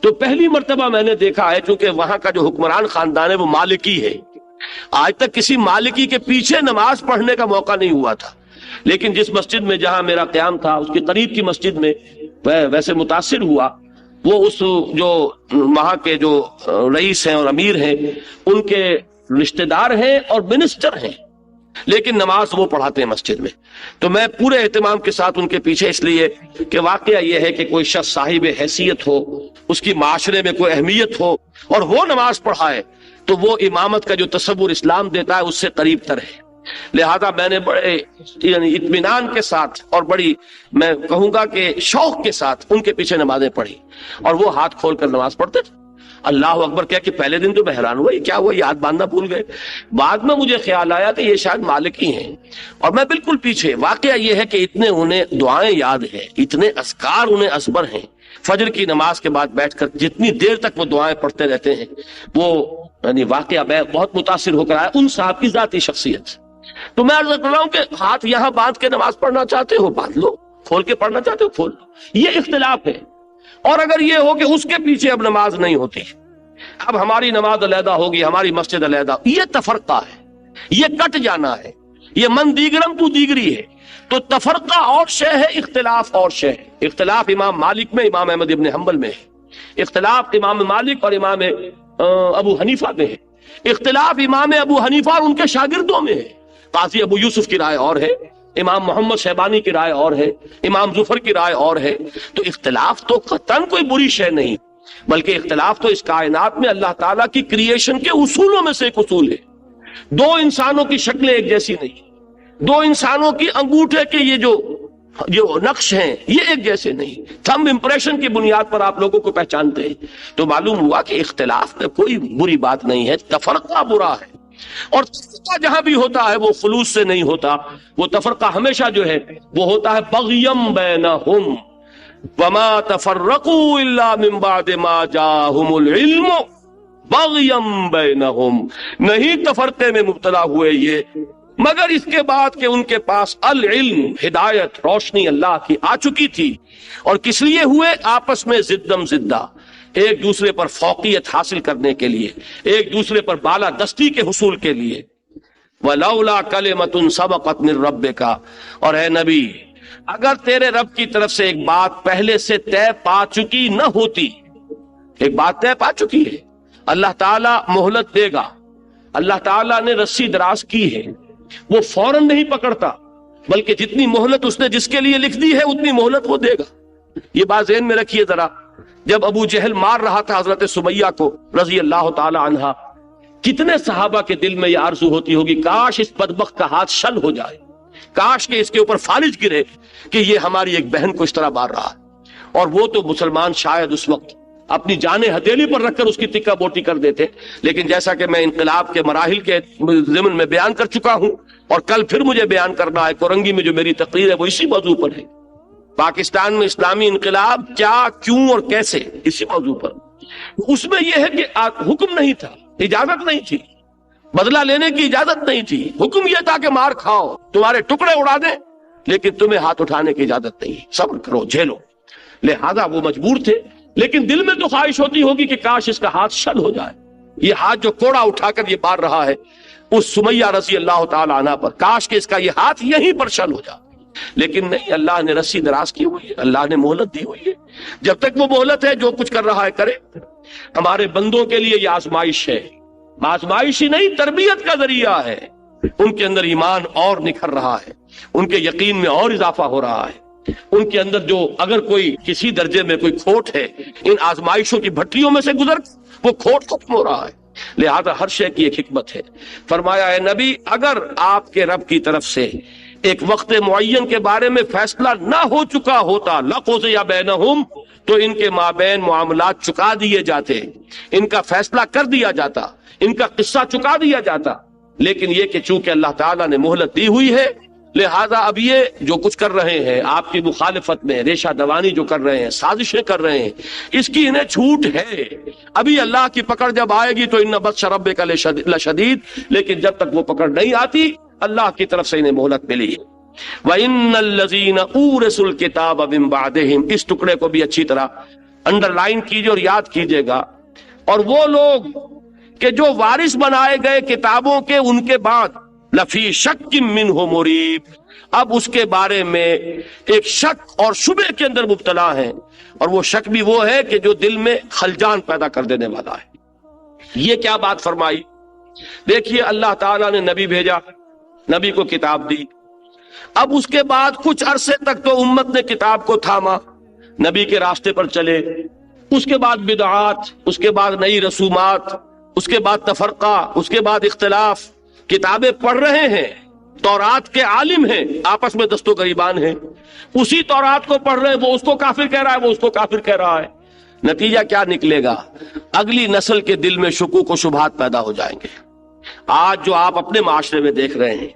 تو پہلی مرتبہ میں نے دیکھا ہے، چونکہ وہاں کا جو حکمران خاندان ہے وہ مالکی ہے، آج تک کسی مالکی کے پیچھے نماز پڑھنے کا موقع نہیں ہوا تھا، لیکن جس مسجد میں جہاں میرا قیام تھا اس کے قریب کی مسجد میں ویسے متاثر ہوا۔ وہ اس جو وہاں کے جو رئیس ہیں اور امیر ہیں ان کے رشتہ دار ہیں اور منسٹر ہیں، لیکن نماز وہ پڑھاتے ہیں مسجد میں۔ تو میں پورے اہتمام کے ساتھ ان کے پیچھے، اس لیے کہ واقعہ یہ ہے کہ کوئی شخص صاحب حیثیت ہو، اس کی معاشرے میں کوئی اہمیت ہو اور وہ نماز پڑھائے تو وہ امامت کا جو تصور اسلام دیتا ہے اس سے قریب تر ہے۔ لہذا میں نے بڑے یعنی اطمینان کے ساتھ اور بڑی میں کہوں گا کہ شوق کے ساتھ ان کے پیچھے نمازیں پڑھی، اور وہ ہاتھ کھول کر نماز پڑھتے تھے۔ اللہ اکبر کیا کہ پہلے دن تو میں حیران ہوا، یہ کیا ہوا، یاد باندھنا بھول گئے۔ بعد میں مجھے خیال آیا کہ یہ شاید مالکی ہیں، اور میں بالکل پیچھے۔ واقعہ یہ ہے کہ اتنے انہیں دعائیں یاد ہیں، اتنے اذکار انہیں ازبر ہیں، فجر کی نماز کے بعد بیٹھ کر جتنی دیر تک وہ دعائیں پڑھتے رہتے ہیں، وہ یعنی واقعہ میں بہت متاثر ہو کر آیا ان صاحب کی ذاتی شخصیت سے۔ تو میں عرض کر رہا ہوں کہ ہاتھ یہاں باندھ کے نماز پڑھنا چاہتے ہو باندھ لو، کھول کے پڑھنا چاہتے ہو کھول لو، یہ اختلاف ہے۔ اور اگر یہ ہو کہ اس کے پیچھے اب نماز نہیں ہوتی، اب ہماری نماز علیحدہ ہوگی، ہماری مسجد علیحدہ، یہ تفرقہ ہے، یہ کٹ جانا ہے، یہ من دیگرم تو دیگری ہے۔ تو تفرقہ اور شے ہے، اختلاف اور شے ہے۔ اختلاف امام مالک میں، امام احمد ابن حنبل میں ہے، اختلاف امام مالک اور امام ابو حنیفہ میں ہے، اختلاف امام ابو حنیفہ اور ان کے شاگردوں میں ہے۔ قاضی ابو یوسف کی رائے اور ہے، امام محمد شیبانی کی رائے اور ہے، امام ظفر کی رائے اور ہے۔ تو اختلاف تو قطعاً کوئی بری شے نہیں، بلکہ اختلاف تو اس کائنات میں اللہ تعالیٰ کی کریشن کے اصولوں میں سے ایک اصول ہے۔ دو انسانوں کی شکلیں ایک جیسی نہیں، دو انسانوں کی انگوٹھے کے یہ جو نقش ہیں یہ ایک جیسے نہیں، تھمب امپریشن کی بنیاد پر آپ لوگوں کو پہچانتے ہیں۔ تو معلوم ہوا کہ اختلاف میں کوئی بری بات نہیں ہے، تفرقہ برا ہے، اور تفرقہ جہاں بھی ہوتا ہے وہ خلوص سے نہیں ہوتا، وہ تفرقہ ہمیشہ جو ہے وہ ہوتا ہے بغیم بینہم وما تفرقوا الا من بعد ما جاءہم العلم بغیم بینہم۔ نہیں تفرقے میں مبتلا ہوئے یہ مگر اس کے بعد کہ ان کے پاس العلم، ہدایت، روشنی اللہ کی آ چکی تھی، اور کس لیے ہوئے؟ آپس میں زدم زدہ، ایک دوسرے پر فوقیت حاصل کرنے کے لیے، ایک دوسرے پر بالادستی کے حصول کے لیے۔ وَلَوْلَا كَلِمَةٌ سَبَقَتْ مِن رَبِّكَ، اور اے نبی اگر تیرے رب کی طرف سے ایک بات پہلے سے طے پا چکی نہ ہوتی، ایک بات طے پا چکی ہے، اللہ تعالیٰ مہلت دے گا، اللہ تعالیٰ نے رسی دراز کی ہے، وہ فوراً نہیں پکڑتا، بلکہ جتنی مہلت اس نے جس کے لیے لکھ دی ہے اتنی مہلت وہ دے گا۔ یہ بات ذہن میں رکھیے ذرا، جب ابو جہل مار رہا تھا حضرت سمیہ کو رضی اللہ تعالی عنہا، کتنے صحابہ کے دل میں یہ آرزو ہوتی ہوگی کاش اس بدبخت کا ہاتھ شل ہو جائے، کاش کہ اس کے اوپر فالج گرے کہ یہ ہماری ایک بہن کو اس طرح مار رہا ہے۔ اور وہ تو مسلمان شاید اس وقت اپنی جانیں ہتھیلی پر رکھ کر اس کی تکہ بوٹی کر دیتے، لیکن جیسا کہ میں انقلاب کے مراحل کے ضمن میں بیان کر چکا ہوں، اور کل پھر مجھے بیان کرنا ہے، کورنگی میں جو میری تقریر ہے وہ اسی موضوع پر ہے، پاکستان میں اسلامی انقلاب کیا، کیوں اور کیسے، اسی موضوع پر۔ اس میں یہ ہے کہ حکم نہیں تھا، اجازت نہیں تھی، بدلہ لینے کی اجازت نہیں تھی، حکم یہ تھا کہ مار کھاؤ، تمہارے ٹکڑے اڑا دیں، لیکن تمہیں ہاتھ اٹھانے کی اجازت نہیں، صبر کرو، جھیلو۔ لہذا وہ مجبور تھے، لیکن دل میں تو خواہش ہوتی ہوگی کہ کاش اس کا ہاتھ شل ہو جائے، یہ ہاتھ جو کوڑا اٹھا کر یہ مار رہا ہے اس سمیہ رضی اللہ تعالی عنہ پر، کاش کہ اس کا یہ ہاتھ یہیں پر شل ہو جائے، لیکن نہیں، اللہ نے رسی دراز کی ہوئی ہے، اللہ نے مہلت دی ہوئی ہے، جب تک وہ مہلت ہے جو کچھ کر رہا ہے کرے۔ ہمارے بندوں کے لیے یہ آزمائش ہے، آزمائش ہی نہیں، تربیت کا ذریعہ ہے، ان کے اندر ایمان اور نکھر رہا ہے، ان کے یقین میں اور اضافہ ہو رہا ہے، ان کے اندر جو اگر کوئی کسی درجے میں کوئی کھوٹ ہے، ان آزمائشوں کی بھٹیوں میں سے گزر وہ کھوٹ ختم ہو رہا ہے۔ لہذا ہر شے کی ایک حکمت ہے۔ فرمایا اے نبی اگر آپ کے رب کی طرف سے ایک وقت معین کے بارے میں فیصلہ نہ ہو چکا ہوتا، لَقُضِیَ بَیْنَہُم، تو ان کے مابین معاملات چکا دیے جاتے، ان کا فیصلہ کر دیا جاتا، ان کا قصہ چکا دیا جاتا، لیکن یہ کہ چونکہ اللہ تعالیٰ نے مہلت دی ہوئی ہے، لہذا اب یہ جو کچھ کر رہے ہیں آپ کی مخالفت میں، ریشہ دوانی جو کر رہے ہیں، سازشیں کر رہے ہیں، اس کی انہیں چھوٹ ہے۔ ابھی اللہ کی پکڑ جب آئے گی تو ان بطش ربک لشدید، لیکن جب تک وہ پکڑ نہیں آتی اللہ کی طرف سے انہیں مہلت ملی ہے۔ وَإِنَّ الَّذِينَ أُورِثُوا الْكِتَابَ مِن بَعْدِهِمْ، اس ٹکڑے کو بھی اچھی طرح انڈر لائن کیجئے اور یاد کیجئے گا، اور وہ لوگ کہ جو وارث بنائے گئے کتابوں کے ان کے بعد، لفی شک منہ مریب، اب اس کے بارے میں ایک شک اور شبہ کے اندر مبتلا ہیں، اور وہ شک بھی وہ ہے کہ جو دل میں خلجان پیدا کر دینے والا ہے۔ یہ کیا بات فرمائی؟ دیکھیے اللہ تعالیٰ نے نبی بھیجا، نبی کو کتاب دی، اب اس کے بعد کچھ عرصے تک تو امت نے کتاب کو تھاما، نبی کے راستے پر چلے، اس کے بعد بدعات، اس کے بعد نئی رسومات، اس کے بعد تفرقہ، اس کے بعد اختلاف، کتابیں پڑھ رہے ہیں، تورات کے عالم ہیں، آپس میں دست و گریبان ہیں، اسی تورات کو پڑھ رہے ہیں، وہ اس کو کافر کہہ رہا ہے، وہ اس کو کافر کہہ رہا ہے، نتیجہ کیا نکلے گا؟ اگلی نسل کے دل میں شکوک و شبہات پیدا ہو جائیں گے۔ آج جو آپ اپنے معاشرے میں دیکھ رہے ہیں،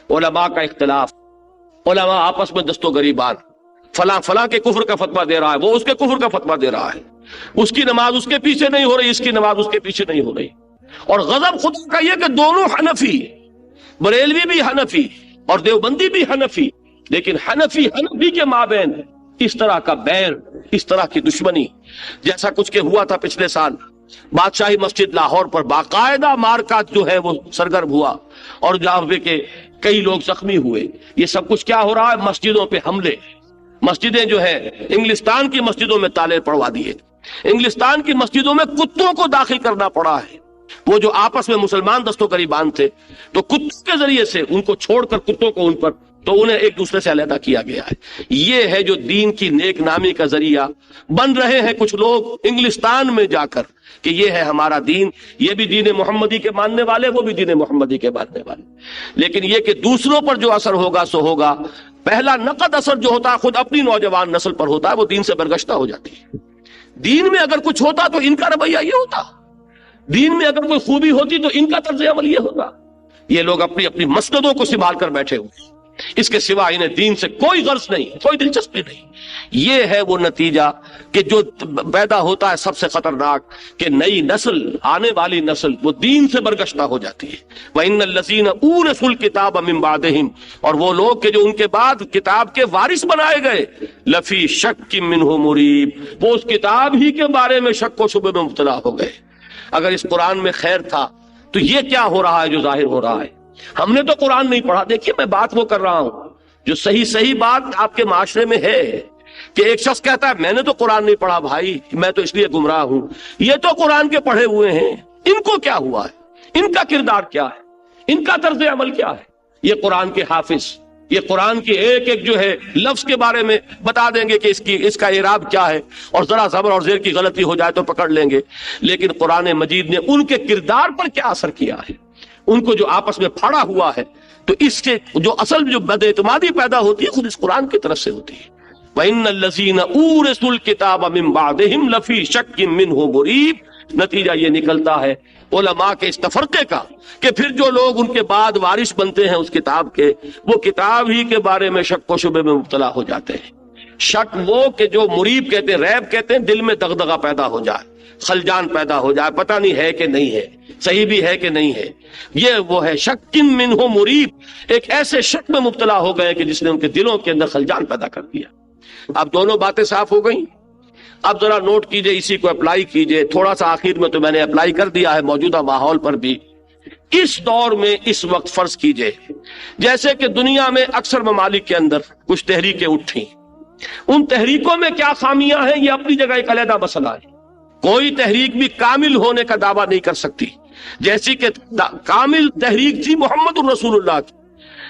علماء کا اختلاف، علماء آپس میں دست و گریبان، فلاں فلاں کے کفر کا فتویٰ دے رہا ہے، وہ اس کے کفر کا فتویٰ دے رہا ہے، اس کی نماز اس کے پیچھے نہیں ہو رہی، اس کی نماز اس کے پیچھے نہیں ہو رہی، اور غضب خدا کا یہ کہ دونوں حنفی، بریلوی بھی حنفی اور دیوبندی بھی حنفی، لیکن حنفی کے مابین اس طرح کا بین، اس طرح کی دشمنی، جیسا کچھ کے ہوا تھا پچھلے سال بادشاہی مسجد لاہور پر باقاعدہ مارکات جو ہے وہ سرگرم ہوا، اور جہاں پہ کہ کئی لوگ زخمی ہوئے، یہ سب کچھ کیا ہو رہا ہے؟ مسجدوں پہ حملے، مسجدیں جو ہے انگلستان کی مسجدوں میں تالے پڑوا دیے، انگلستان کی مسجدوں میں کتوں کو داخل کرنا پڑا ہے، وہ جو آپس میں مسلمان دست و گریبان تھے تو کتوں کے ذریعے سے ان کو چھوڑ کر کتوں کو ان پر، تو انہیں ایک دوسرے سے علیحدہ کیا گیا ہے۔ یہ ہے جو دین کی نیک نامی کا ذریعہ بن رہے ہیں کچھ لوگ انگلستان میں جا کر کہ یہ ہے ہمارا دین، یہ بھی دین محمدی کے ماننے والے، وہ بھی دین محمدی کے ماننے والے، لیکن یہ کہ دوسروں پر جو اثر ہوگا سو ہوگا۔ پہلا نقد اثر جو ہوتا ہے خود اپنی نوجوان نسل پر ہوتا ہے، وہ دین سے برگشتہ ہو جاتی ہے۔ دین میں اگر کچھ ہوتا تو ان کا رویہ یہ ہوتا، دین میں اگر کوئی خوبی ہوتی تو ان کا طرز عمل یہ ہوتا۔ یہ لوگ اپنی اپنی مسندوں کو سنبھال کر بیٹھے ہوئے، اس کے سوا انہیں دین سے کوئی غرض نہیں، کوئی دلچسپی نہیں۔ یہ ہے وہ نتیجہ کہ جو پیدا ہوتا ہے سب سے خطرناک، کہ نئی نسل، آنے والی نسل وہ دین سے برگشتہ ہو جاتی ہے۔ وَإِنَّ الَّذِينَ أُورِثُوا الْكِتَابَ مِن بَعْدِهِمْ، اور وہ لوگ کہ جو ان کے بعد کتاب کے وارث بنائے گئے، لفی شک منہ مریب، وہ اس کتاب ہی کے بارے میں شک و شبہ میں مبتلا ہو گئے۔ اگر اس قرآن میں خیر تھا تو یہ کیا ہو رہا ہے جو ظاہر ہو رہا ہے؟ ہم نے تو قرآن نہیں پڑھا۔ دیکھیے میں بات وہ کر رہا ہوں جو صحیح بات آپ کے معاشرے میں ہے، کہ ایک شخص کہتا ہے میں نے تو قرآن نہیں پڑھا بھائی، میں تو اس لیے گمراہ ہوں۔ یہ تو قرآن کے پڑھے ہوئے ہیں، ان کو کیا ہوا ہے؟ ان کا کردار کیا ہے؟ ان کا طرز عمل کیا ہے؟ یہ قرآن کے حافظ، یہ قرآن کی ایک ایک جو ہے لفظ کے بارے میں بتا دیں گے کہ اس کا اعراب کیا ہے، اور ذرا زبر اور زیر کی غلطی ہو جائے تو پکڑ لیں گے۔ لیکن قرآن مجید نے ان کے کردار پر کیا اثر کیا ہے؟ ان کو جو آپس میں پھاڑا ہوا ہے، تو اس سے جو اصل جو بد اعتمادی پیدا ہوتی ہے خود اس قرآن کی طرف سے ہوتی ہے۔ وَإِنَّ الَّذِينَ أُورِثُوا الْكِتَابَ مِن بَعْدِهِمْ لَفِي شَكٍّ مِّنْهُ مُرِيبٍ۔ نتیجہ یہ نکلتا ہے علماء کے اس تفرقے کا کہ پھر جو لوگ ان کے بعد وارث بنتے ہیں اس کتاب کے، وہ کتاب ہی کے بارے میں شک و شبہ میں مبتلا ہو جاتے ہیں۔ شک وہ کہ جو مریب کہتے ہیں، ریب کہتے ہیں، دل میں دغدغہ پیدا ہو جائے، خلجان پیدا ہو جائے، پتہ نہیں ہے کہ نہیں ہے، صحیح بھی ہے کہ نہیں ہے۔ یہ وہ ہے شک منہ مریب، ایک ایسے شک میں مبتلا ہو گئے کہ جس نے ان کے دلوں کے اندر خلجان پیدا کر دیا۔ اب دونوں باتیں صاف ہو گئیں۔ اب ذرا نوٹ کیجئے، اسی کو اپلائی کیجئے، تھوڑا سا آخر میں تو میں نے اپلائی کر دیا ہے موجودہ ماحول پر بھی۔ اس دور میں اس وقت فرض کیجئے جیسے کہ دنیا میں اکثر ممالک کے اندر کچھ تحریکیں اٹھیں، ان تحریکوں میں کیا خامیاں ہیں یہ اپنی جگہ ایک علیحدہ مسئلہ ہے۔ کوئی تحریک بھی کامل ہونے کا دعویٰ نہیں کر سکتی، جیسی کہ کامل تحریک تھی محمد الرسول اللہ کی،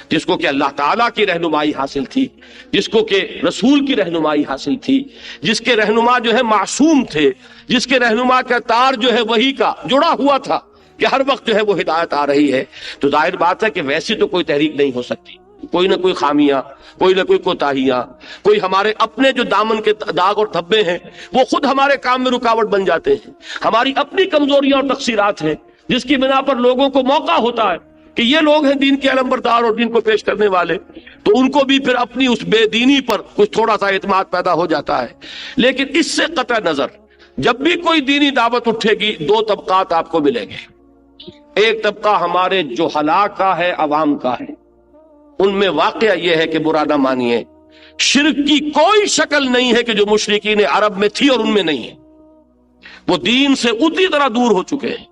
جس کو کہ اللہ تعالیٰ کی رہنمائی حاصل تھی، جس کو کہ رسول کی رہنمائی حاصل تھی، جس کے رہنما جو ہے معصوم تھے، جس کے رہنما کا تار جو ہے وہی کا جڑا ہوا تھا کہ ہر وقت جو ہے وہ ہدایت آ رہی ہے۔ تو ظاہر بات ہے کہ ویسی تو کوئی تحریک نہیں ہو سکتی، کوئی نہ کوئی خامیاں، کوئی نہ کوئی کوتاہیاں، کوئی ہمارے اپنے جو دامن کے داغ اور دھبے ہیں وہ خود ہمارے کام میں رکاوٹ بن جاتے ہیں، ہماری اپنی کمزوریاں اور تقصیرات ہیں جس کی بنا پر لوگوں کو موقع ہوتا ہے کہ یہ لوگ ہیں دین کے علمبردار اور دین کو پیش کرنے والے، تو ان کو بھی پھر اپنی اس بے دینی پر کچھ تھوڑا سا اعتماد پیدا ہو جاتا ہے۔ لیکن اس سے قطع نظر جب بھی کوئی دینی دعوت اٹھے گی دو طبقات آپ کو ملیں گے۔ ایک طبقہ ہمارے جو ہلاک کا ہے، عوام کا ہے، ان میں واقعہ یہ ہے کہ برا نہ مانیے، شرک کی کوئی شکل نہیں ہے کہ جو مشرکین عرب میں تھی اور ان میں نہیں ہے۔ وہ دین سے اتنی طرح دور ہو چکے ہیں۔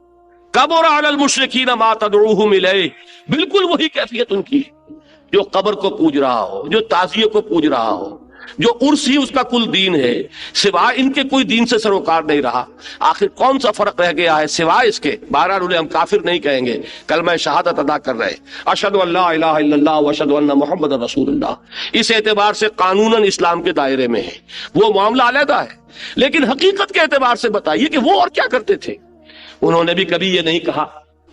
کبر علی المشرکین ما تدعوہم الیہ، بالکل وہی کیفیت ان کی ہے، جو قبر کو پوج رہا ہو، جو تعزیے کو پوج رہا ہو، جو عرس ہی اس کا کل دین ہے، سوائے ان کے کوئی دین سے سروکار نہیں رہا۔ آخر کون سا فرق رہ گیا ہے سوائے اس کے؟ بہرحال انہیں ہم کافر نہیں کہیں گے، کلمہ شہادت ادا کر رہے، اشہد ان لا الہ الا اللہ واشہد ان محمد رسول اللہ۔ اس اعتبار سے قانوناً اسلام کے دائرے میں ہے، وہ معاملہ علیحدہ ہے۔ لیکن حقیقت کے اعتبار سے بتائیے کہ وہ اور کیا کرتے تھے؟ انہوں نے بھی کبھی یہ نہیں کہا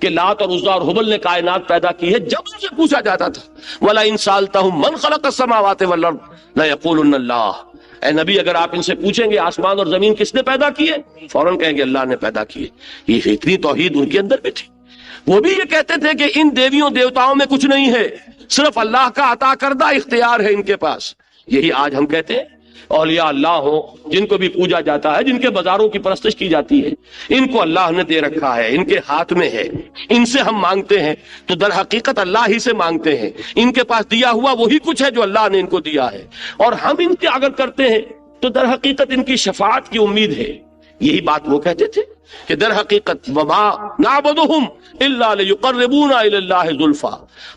کہ لات اور عزا اور حبل نے کائنات پیدا کی ہے، جب ان سے پوچھا جاتا تھا وَلَئِن سَأَلْتَهُم مَّن خَلَقَ السَّمَاوَاتِ وَالْأَرْضَ لَيَقُولُنَّ اللَّهُ۔ اے نبی اگر آپ ان سے پوچھیں گے آسمان اور زمین کس نے پیدا کیے، فوراً کہیں گے اللہ نے پیدا کیے۔ یہ اتنی توحید ان کے اندر بھی تھی۔ وہ بھی یہ کہتے تھے کہ ان دیویوں دیوتاؤں میں کچھ نہیں ہے، صرف اللہ کا عطا کردہ اختیار ہے ان کے پاس۔ یہی آج ہم کہتے ہیں اولیاء اللہ ہو جن کو بھی پوجا جاتا ہے، جن کے بازاروں کی پرستش کی جاتی ہے، ان کو اللہ نے دے رکھا ہے، ان کے ہاتھ میں ہے، ان سے ہم مانگتے ہیں تو در حقیقت اللہ ہی سے مانگتے ہیں۔ ان کے پاس دیا ہوا وہی کچھ ہے جو اللہ نے ان کو دیا ہے، اور ہم ان کے اگر کرتے ہیں تو در حقیقت ان کی شفاعت کی امید ہے۔ یہی بات وہ کہتے تھے کہ در حقیقت وما نعبدہم الا لیقربونا الی اللہ زلفا،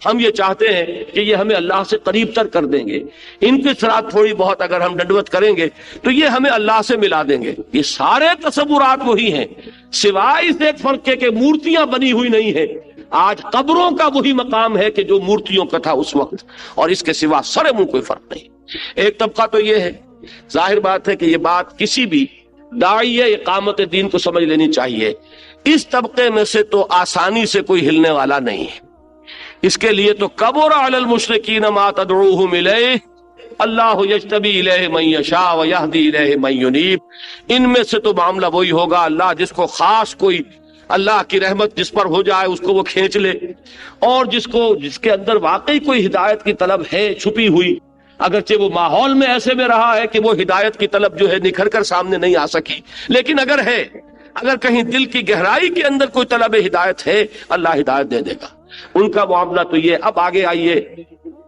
ہم یہ چاہتے ہیں کہ یہ ہمیں اللہ سے قریب تر کر دیں گے، ان کے ساتھ تھوڑی بہت اگر ہم ڈنڈوت کریں گے تو یہ ہمیں اللہ سے ملا دیں گے۔ یہ سارے تصورات وہی ہیں، سوائے اس ایک فرق کے کہ مورتیاں بنی ہوئی نہیں ہیں۔ آج قبروں کا وہی مقام ہے کہ جو مورتیوں کا تھا اس وقت، اور اس کے سوا سر منہ کوئی فرق نہیں۔ ایک طبقہ تو یہ ہے، ظاہر بات ہے کہ یہ بات کسی بھی داعی اقامت دین کو سمجھ لینی چاہیے، اس طبقے میں سے تو آسانی سے کوئی ہلنے والا نہیں ہے۔ اس کے لیے تو کبر علی المشرکین ما تدعوہم الیہ، اللہ یجتبی الیہ من یشاء ویہدی الیہ من ینیب۔ ان میں سے تو معاملہ وہی ہوگا، اللہ جس کو خاص کوئی اللہ کی رحمت جس پر ہو جائے اس کو وہ کھینچ لے، اور جس کے اندر واقعی کوئی ہدایت کی طلب ہے چھپی ہوئی، اگرچہ وہ ماحول میں ایسے میں رہا ہے کہ وہ ہدایت کی طلب جو ہے نکھر کر سامنے نہیں آ سکی، لیکن اگر کہیں دل کی گہرائی کے اندر کوئی طلب ہدایت ہے، اللہ ہدایت دے دے گا۔ ان کا معاملہ تو یہ۔ اب آگے آئیے،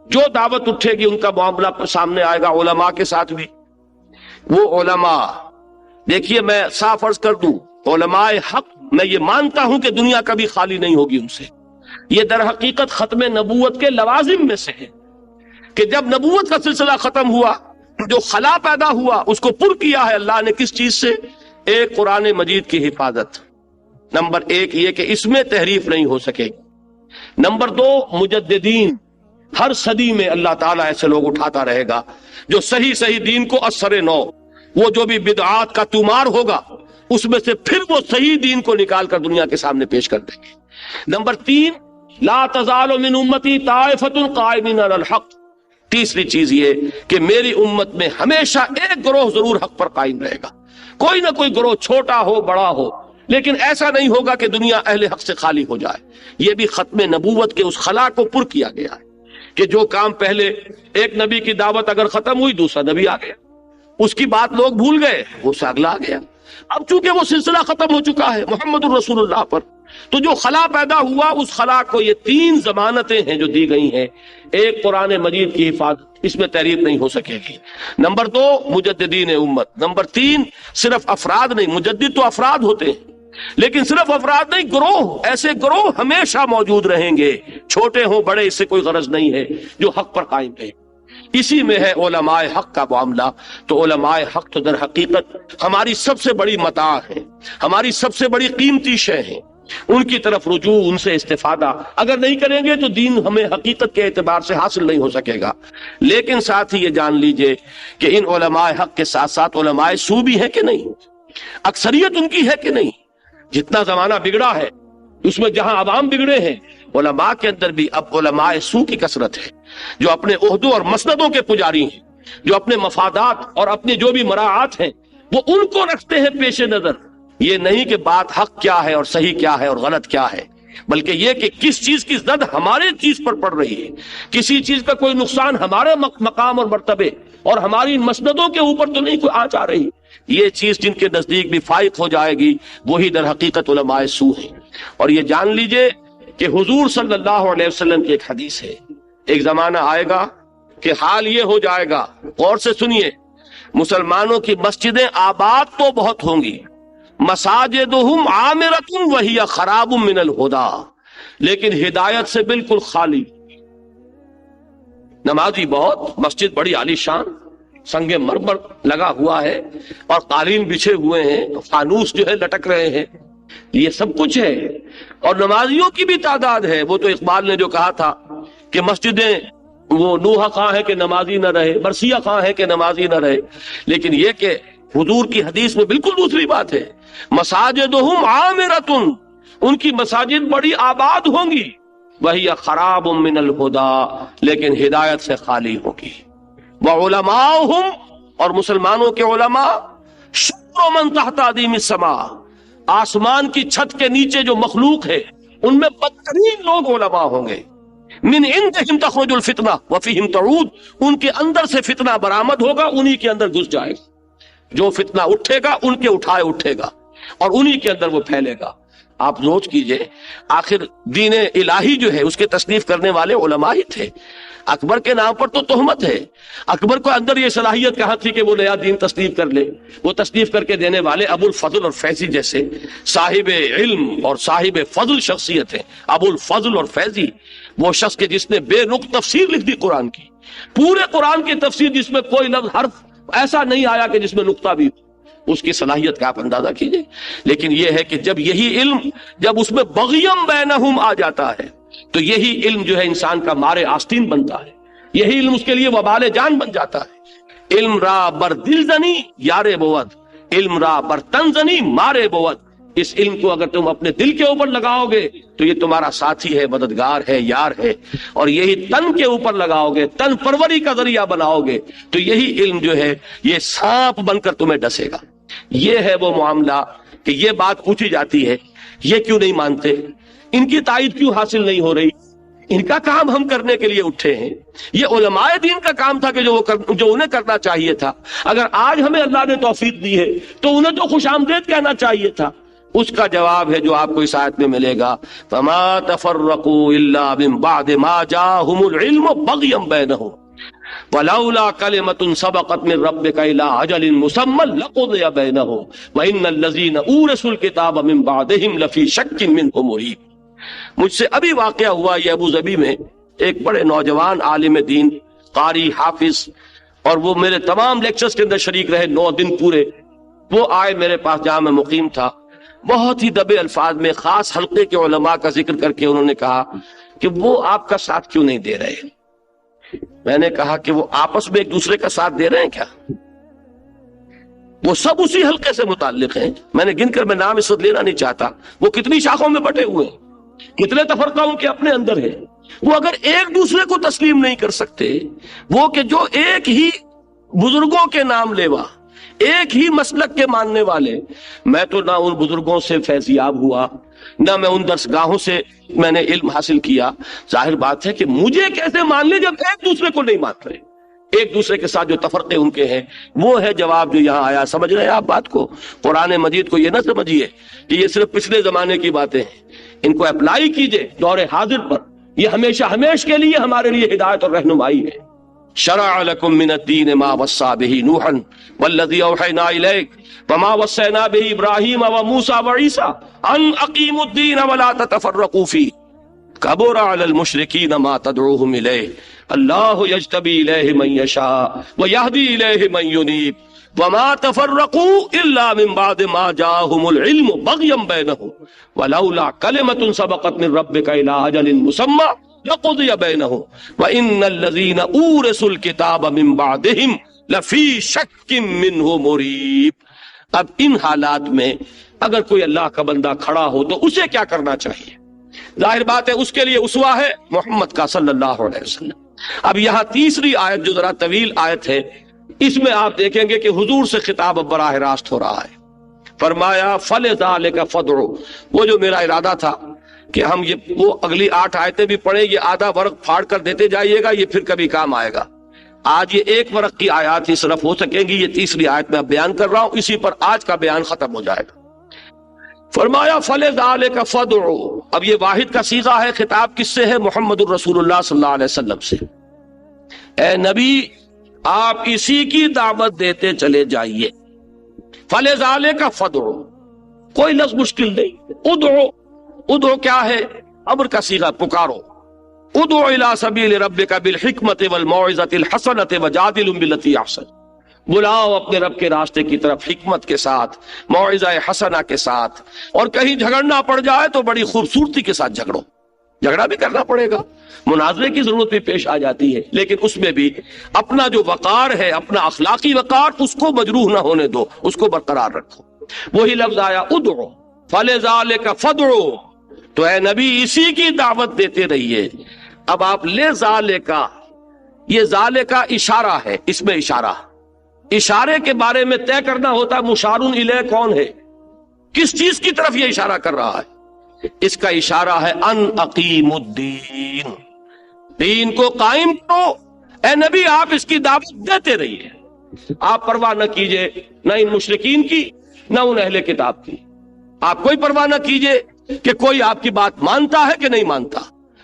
جو دعوت اٹھے گی ان کا معاملہ سامنے آئے گا علماء کے ساتھ بھی۔ وہ علماء، دیکھیے میں صاف عرض کر دوں، علماء حق میں یہ مانتا ہوں کہ دنیا کبھی خالی نہیں ہوگی ان سے۔ یہ در حقیقت ختم نبوت کے لوازم میں سے ہے کہ جب نبوت کا سلسلہ ختم ہوا، جو خلا پیدا ہوا اس کو پر کیا ہے اللہ نے کس چیز سے؟ ایک قرآن مجید کی حفاظت، نمبر ایک یہ کہ اس میں تحریف نہیں ہو سکے گی، نمبر دو مجددین، ہر صدی میں اللہ تعالیٰ ایسے لوگ اٹھاتا رہے گا جو صحیح دین کو اثر نو، وہ جو بھی بدعات کا تمار ہوگا اس میں سے پھر وہ صحیح دین کو نکال کر دنیا کے سامنے پیش کر دیں گے۔ نمبر تین، لا تزال من امتی طائفۃ قائمین علی الحق، تیسری چیز یہ کہ میری امت میں ہمیشہ ایک گروہ ضرور حق پر قائم رہے گا، کوئی نہ کوئی گروہ چھوٹا ہو بڑا ہو، لیکن ایسا نہیں ہوگا کہ دنیا اہل حق سے خالی ہو جائے۔ یہ بھی ختم نبوت کے اس خلا کو پر کیا گیا ہے کہ جو کام پہلے ایک نبی کی دعوت اگر ختم ہوئی دوسرا نبی آ گیا، اس کی بات لوگ بھول گئے، وہ سے اگلا آ گیا۔ اب چونکہ وہ سلسلہ ختم ہو چکا ہے محمد الرسول اللہ پر، تو جو خلا پیدا ہوا اس خلا کو یہ تین ضمانتیں ہیں جو دی گئی ہیں۔ ایک قرآن مجید کی حفاظت، اس میں تحریف نہیں ہو سکے گی، نمبر دو مجددین امت، نمبر تین صرف افراد نہیں، مجدد تو افراد ہوتے ہیں لیکن صرف افراد نہیں، گروہ، ایسے گروہ ہمیشہ موجود رہیں گے، چھوٹے ہوں بڑے، اس سے کوئی غرض نہیں ہے، جو حق پر قائم رہے۔ اسی میں ہے علماء حق کا معاملہ۔ تو علماء حق تو در حقیقت ہماری سب سے بڑی متاع ہے، ہماری سب سے بڑی قیمتی شے ہیں، ان کی طرف رجوع، ان سے استفادہ اگر نہیں کریں گے تو دین ہمیں حقیقت کے اعتبار سے حاصل نہیں ہو سکے گا۔ لیکن ساتھ ہی یہ جان لیجئے کہ ان علماء حق کے ساتھ ساتھ علماء سو بھی ہے کہ نہیں، اکثریت ان کی ہے کہ نہیں۔ جتنا زمانہ بگڑا ہے اس میں جہاں عوام بگڑے ہیں، علماء کے اندر بھی اب علماء سو کی کثرت ہے، جو اپنے عہدوں اور مسندوں کے پجاری ہیں، جو اپنے مفادات اور اپنے جو بھی مراعات ہیں وہ ان کو رکھتے ہیں پیش نظر۔ یہ نہیں کہ بات حق کیا ہے اور صحیح کیا ہے اور غلط کیا ہے، بلکہ یہ کہ کس چیز کی زد ہمارے چیز پر پڑ رہی ہے، کسی چیز کا کوئی نقصان ہمارے مقام اور مرتبے اور ہماری مسندوں کے اوپر تو نہیں کوئی آنچ آ رہی۔ یہ چیز جن کے نزدیک بھی فائق ہو جائے گی وہی در حقیقت علماء سو ہیں۔ اور یہ جان لیجئے کہ حضور صلی اللہ علیہ وسلم کی ایک حدیث ہے، ایک زمانہ آئے گا کہ حال یہ ہو جائے گا، غور سے سنیے، مسلمانوں کی مسجدیں آباد تو بہت ہوں گی، مساجدہم عامرۃ وہی خراب من الہدی، لیکن ہدایت سے بالکل خالی۔ نمازی بہت، مسجد بڑی عالی شان، سنگ مرمر لگا ہوا ہے اور قالین بچھے ہوئے ہیں، فانوس جو ہے لٹک رہے ہیں، یہ سب کچھ ہے، اور نمازیوں کی بھی تعداد ہے۔ وہ تو اقبال نے جو کہا تھا کہ مسجدیں وہ نوحہ خواہ ہے کہ نمازی نہ رہے، مرثیہ خواہ ہے کہ نمازی نہ رہے، لیکن یہ کہ حضور کی حدیث میں بالکل دوسری بات ہے، مساجدہم عامرۃ، ان کی مساجد بڑی آباد ہوں گی، وہی خراب من الہدی، لیکن ہدایت سے خالی ہوگی، وعلماؤہم، اور مسلمانوں کے علماء شر من تحت ادیم السماء، آسمان کی چھت کے نیچے جو مخلوق ہے ان میں بدترین لوگ علماء ہوں گے۔ من عندہم تخرج الفتنہ وفیہم تعود، ان کے اندر سے فتنہ برآمد ہوگا، انہی کے اندر گھس جائے گا، جو فتنہ اٹھے گا ان کے اٹھائے اٹھے گا اور انہی کے اندر وہ پھیلے گا۔ آپ سوچ کیجئے، آخر دین الہی جو ہے اس کے تصنیف کرنے والے علماء ہی تھے۔ اکبر کے نام پر تو تہمت ہے، اکبر کو اندر یہ صلاحیت کہاں تھی کہ وہ نیا دین تصنیف کر لے؟ وہ تصنیف کر کے دینے والے ابو الفضل اور فیضی جیسے صاحب علم اور صاحب فضل شخصیت ہیں۔ ابو الفضل اور فیضی، وہ شخص کے جس نے بے نقط تفسیر لکھ دی قرآن کی، پورے قرآن کی تفسیر جس میں کوئی لفظ حرف ایسا نہیں آیا کہ جس میں نقطہ بھی ہو، اس کی صلاحیت کا آپ اندازہ کیجئے۔ لیکن یہ ہے کہ جب یہی علم، جب اس میں بغیم بینہم آ جاتا ہے تو یہی علم جو ہے انسان کا مارے آستین بنتا ہے، یہی علم اس کے لیے وبال جان بن جاتا ہے۔ علم را بر دل زنی یارے بود، علم را بر تن زنی مارے بود، اس علم کو اگر تم اپنے دل کے اوپر لگاؤ گے تو یہ تمہارا ساتھی ہے، مددگار ہے، یار ہے، اور یہی تن کے اوپر لگاؤ گے، تن پروری کا ذریعہ بناؤ گے تو یہی علم جو ہے یہ سانپ بن کر تمہیں ڈسے گا۔ یہ ہے وہ معاملہ کہ یہ بات پوچھی جاتی ہے یہ کیوں نہیں مانتے؟ ان کی تائید کیوں حاصل نہیں ہو رہی؟ ان کا کام ہم کرنے کے لیے اٹھے ہیں، یہ علماء دین کا کام تھا کہ جو انہیں کرنا چاہیے تھا۔ اگر آج ہمیں اللہ نے توفیق دی ہے تو انہیں تو خوش آمدید کہنا چاہیے تھا۔ اس کا جواب ہے جو آپ کو اس آیت میں ملے گا، فما تفرقوا الا من بعد ما جاءهم العلم بغيا بينهم ولولا كلمة سبقت من ربك الى اجل مسمى لقضي بينهم وان الذين اورثوا الكتاب من بعدهم لفي شك منه مريب۔ مجھ سے ابھی واقعہ ہوا یہ ابو ظبی میں ایک بڑے نوجوان عالم دین، قاری، حافظ، اور وہ میرے تمام لیکچرز کے اندر شریک رہے 9 دن پورے۔ وہ آئے میرے پاس جہاں میں مقیم تھا، بہت ہی دبے الفاظ میں خاص حلقے کے علماء کا ذکر کر کے انہوں نے کہا کہ وہ آپ کا ساتھ کیوں نہیں دے رہے؟ میں نے کہا کہ وہ آپس میں ایک دوسرے کا ساتھ دے رہے ہیں کیا؟ وہ سب اسی حلقے سے متعلق ہیں، میں نے گن کر میں نام اس وقت لینا نہیں چاہتا، وہ کتنی شاخوں میں بٹے ہوئے ہیں، کتنے تفرقہ ان کے اپنے اندر ہے۔ وہ اگر ایک دوسرے کو تسلیم نہیں کر سکتے، وہ کہ جو ایک ہی بزرگوں کے نام لیوا، ایک ہی مسلک کے ماننے والے، میں تو نہ ان بزرگوں سے فیضیاب ہوا، نہ میں ان درسگاہوں سے میں نے علم حاصل کیا۔ ظاہر بات ہے کہ مجھے کیسے مان لے جب ایک دوسرے کو نہیں مان رہے؟ ایک دوسرے کے ساتھ جو تفرقے ان کے ہیں، وہ ہے جواب جو یہاں آیا۔ سمجھ رہے ہیں آپ بات کو؟ قرآن مجید کو یہ نہ سمجھیے کہ یہ صرف پچھلے زمانے کی باتیں ہیں، ان کو اپلائی کیجئے دور حاضر پر، یہ ہمیشہ ہمیش کے لیے ہمارے لیے ہدایت اور رہنمائی ہے۔ شرع لكم من الدين ما وصى به نوحا والذي اوحينا اليك وما وصينا به ابراهيم وموسى وعيسى ان اقيموا الدين ولا تتفرقوا فيه كبر على المشركين ما تدعوهم اليه الله يجتبي اليه من يشاء ويهدي اليه من ينيب وما تفرقوا الا من بعد ما جاءهم العلم بغيا بينهم ولولا كلمة سبقت من ربك الى اجل مسمى لقضي بينهم وان الذين اورثوا الكتاب من بعدهم لفي شك منه مريب۔ اب ان حالات میں اگر کوئی اللہ کا بندہ کھڑا ہو تو اسے کیا کرنا چاہیے؟ ظاہر بات ہے اس کے لیے اسوہ ہے محمد کا صلی اللہ علیہ وسلم۔ اب یہاں تیسری آیت جو ذرا طویل آیت ہے، اس میں آپ دیکھیں گے کہ حضور سے خطاب اب براہ راست ہو رہا ہے۔ فرمایا فَلِذَلِكَ فَادْعُ، وہ جو میرا ارادہ تھا کہ ہم وہ اگلی 8 آیتیں بھی پڑھیں، یہ آدھا ورق پھاڑ کر دیتے جائیے گا، یہ پھر کبھی کام آئے گا۔ آج یہ 1 ورق کی آیات ہی صرف ہو سکیں گی، یہ تیسری آیت میں بیان کر رہا ہوں، اسی پر آج کا بیان ختم ہو جائے گا۔ فرمایا فَلِذَلِكَ فَادْعُ، اب یہ واحد کا صیغہ ہے، خطاب کس سے ہے؟ محمد الرسول اللہ صلی اللہ علیہ وسلم سے۔ اے نبی، آپ اسی کی دعوت دیتے چلے جائیے۔ فَلِذَلِكَ فَادْعُ، کوئی لفظ مشکل نہیں۔ ادعو، ادعو کیا ہے؟ امر کا صیغہ، پکارو۔ ادعو الی سبیل ربک بالحکمت والموعظۃ الحسنۃ وجادلہم باللتی احسن، بلاؤ اپنے رب کے راستے کی طرف حکمت کے ساتھ، موعظہ حسنہ کے ساتھ، اور کہیں جھگڑنا پڑ جائے تو بڑی خوبصورتی کے ساتھ جھگڑو۔ جھگڑا بھی کرنا پڑے گا، مناظرے کی ضرورت بھی پیش آ جاتی ہے، لیکن اس میں بھی اپنا جو وقار ہے، اپنا اخلاقی وقار، اس کو مجروح نہ ہونے دو، اس کو برقرار رکھو۔ وہی لفظ آیا ادعو فلذلک فادعو، تو اے نبی اسی کی دعوت دیتے رہیے۔ اب آپ لے ذالکا، یہ ذالکا اشارہ ہے، اس میں اشارہ، اشارے کے بارے میں طے کرنا ہوتا ہے مشارون الیہ کون ہے، کس چیز کی طرف یہ اشارہ کر رہا ہے؟ اس کا اشارہ ہے ان اقیم الدین، دین کو قائم کرو۔ اے نبی آپ اس کی دعوت دیتے رہیے، آپ پرواہ نہ کیجئے نہ ان مشرکین کی نہ ان اہل کتاب کی، آپ کوئی پرواہ نہ کیجئے کہ کوئی آپ کی بات مانتا ہے کہ نہیں مانتا،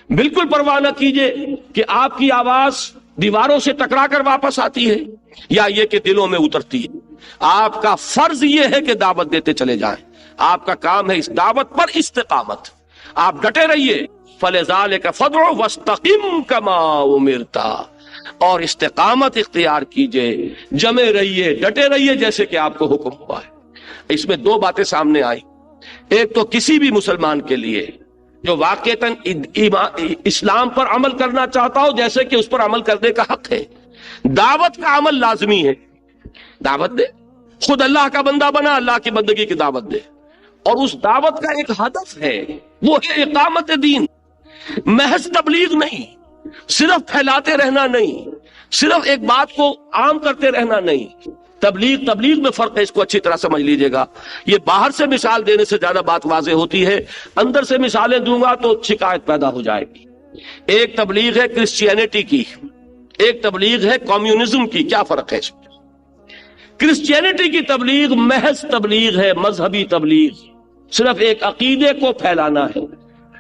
بالکل پرواہ نہ کیجئے کہ آپ کی آواز دیواروں سے ٹکرا کر واپس آتی ہے یا یہ کہ دلوں میں اترتی ہے۔ آپ کا فرض یہ ہے کہ دعوت دیتے چلے جائیں، آپ کا کام ہے اس دعوت پر استقامت، آپ ڈٹے رہیے۔ فَلِذَلِكَ فَادْعُ وَاسْتَقِمْ كَمَا أُمِرْتَ، اور استقامت اختیار کیجئے، جمے رہیے، ڈٹے رہیے جیسے کہ آپ کو حکم ہوا ہے۔ اس میں 2 باتیں سامنے آئیں۔ ایک تو کسی بھی مسلمان کے لیے جو واقعتاً اسلام پر عمل کرنا چاہتا ہو، جیسے کہ اس پر عمل کرنے کا حق ہے، دعوت کا عمل لازمی ہے۔ دعوت دے، خود اللہ کا بندہ بنا، اللہ کی بندگی کی دعوت دے، اور اس دعوت کا ایک ہدف ہے، وہ ہے اقامت دین، محض تبلیغ نہیں، صرف پھیلاتے رہنا نہیں، صرف ایک بات کو عام کرتے رہنا نہیں، تبلیغ میں فرق ہے، اس کو اچھی طرح سمجھ لیجئے گا۔ یہ باہر سے مثال دینے سے زیادہ بات واضح ہوتی ہے، اندر سے مثالیں دوں گا تو شکایت پیدا ہو جائے گی۔ ایک تبلیغ ہے کرسچینٹی کی، ایک تبلیغ ہے کمیونزم کی۔ کیا فرق ہے اس میں؟ کرسچینٹی کی تبلیغ محض تبلیغ ہے، مذہبی تبلیغ، صرف ایک عقیدے کو پھیلانا ہے،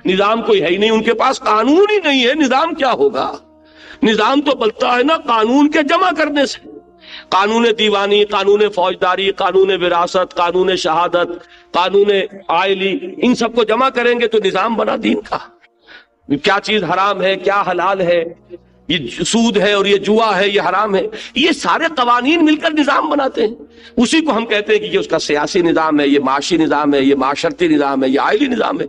نظام کوئی ہے ہی نہیں، ان کے پاس قانون ہی نہیں ہے، نظام کیا ہوگا؟ نظام تو بنتا ہے نا قانون کے جمع کرنے سے، قانون دیوانی، قانون فوجداری، قانون وراثت، قانون شہادت، قانون آئلی، ان سب کو جمع کریں گے تو نظام بنا دین کا۔ کیا چیز حرام ہے، کیا حلال ہے، یہ سود ہے اور یہ جوا ہے، یہ حرام ہے، یہ سارے قوانین مل کر نظام بناتے ہیں۔ اسی کو ہم کہتے ہیں کہ یہ اس کا سیاسی نظام ہے، یہ معاشی نظام ہے، یہ معاشرتی نظام ہے، یہ آئلی نظام ہے۔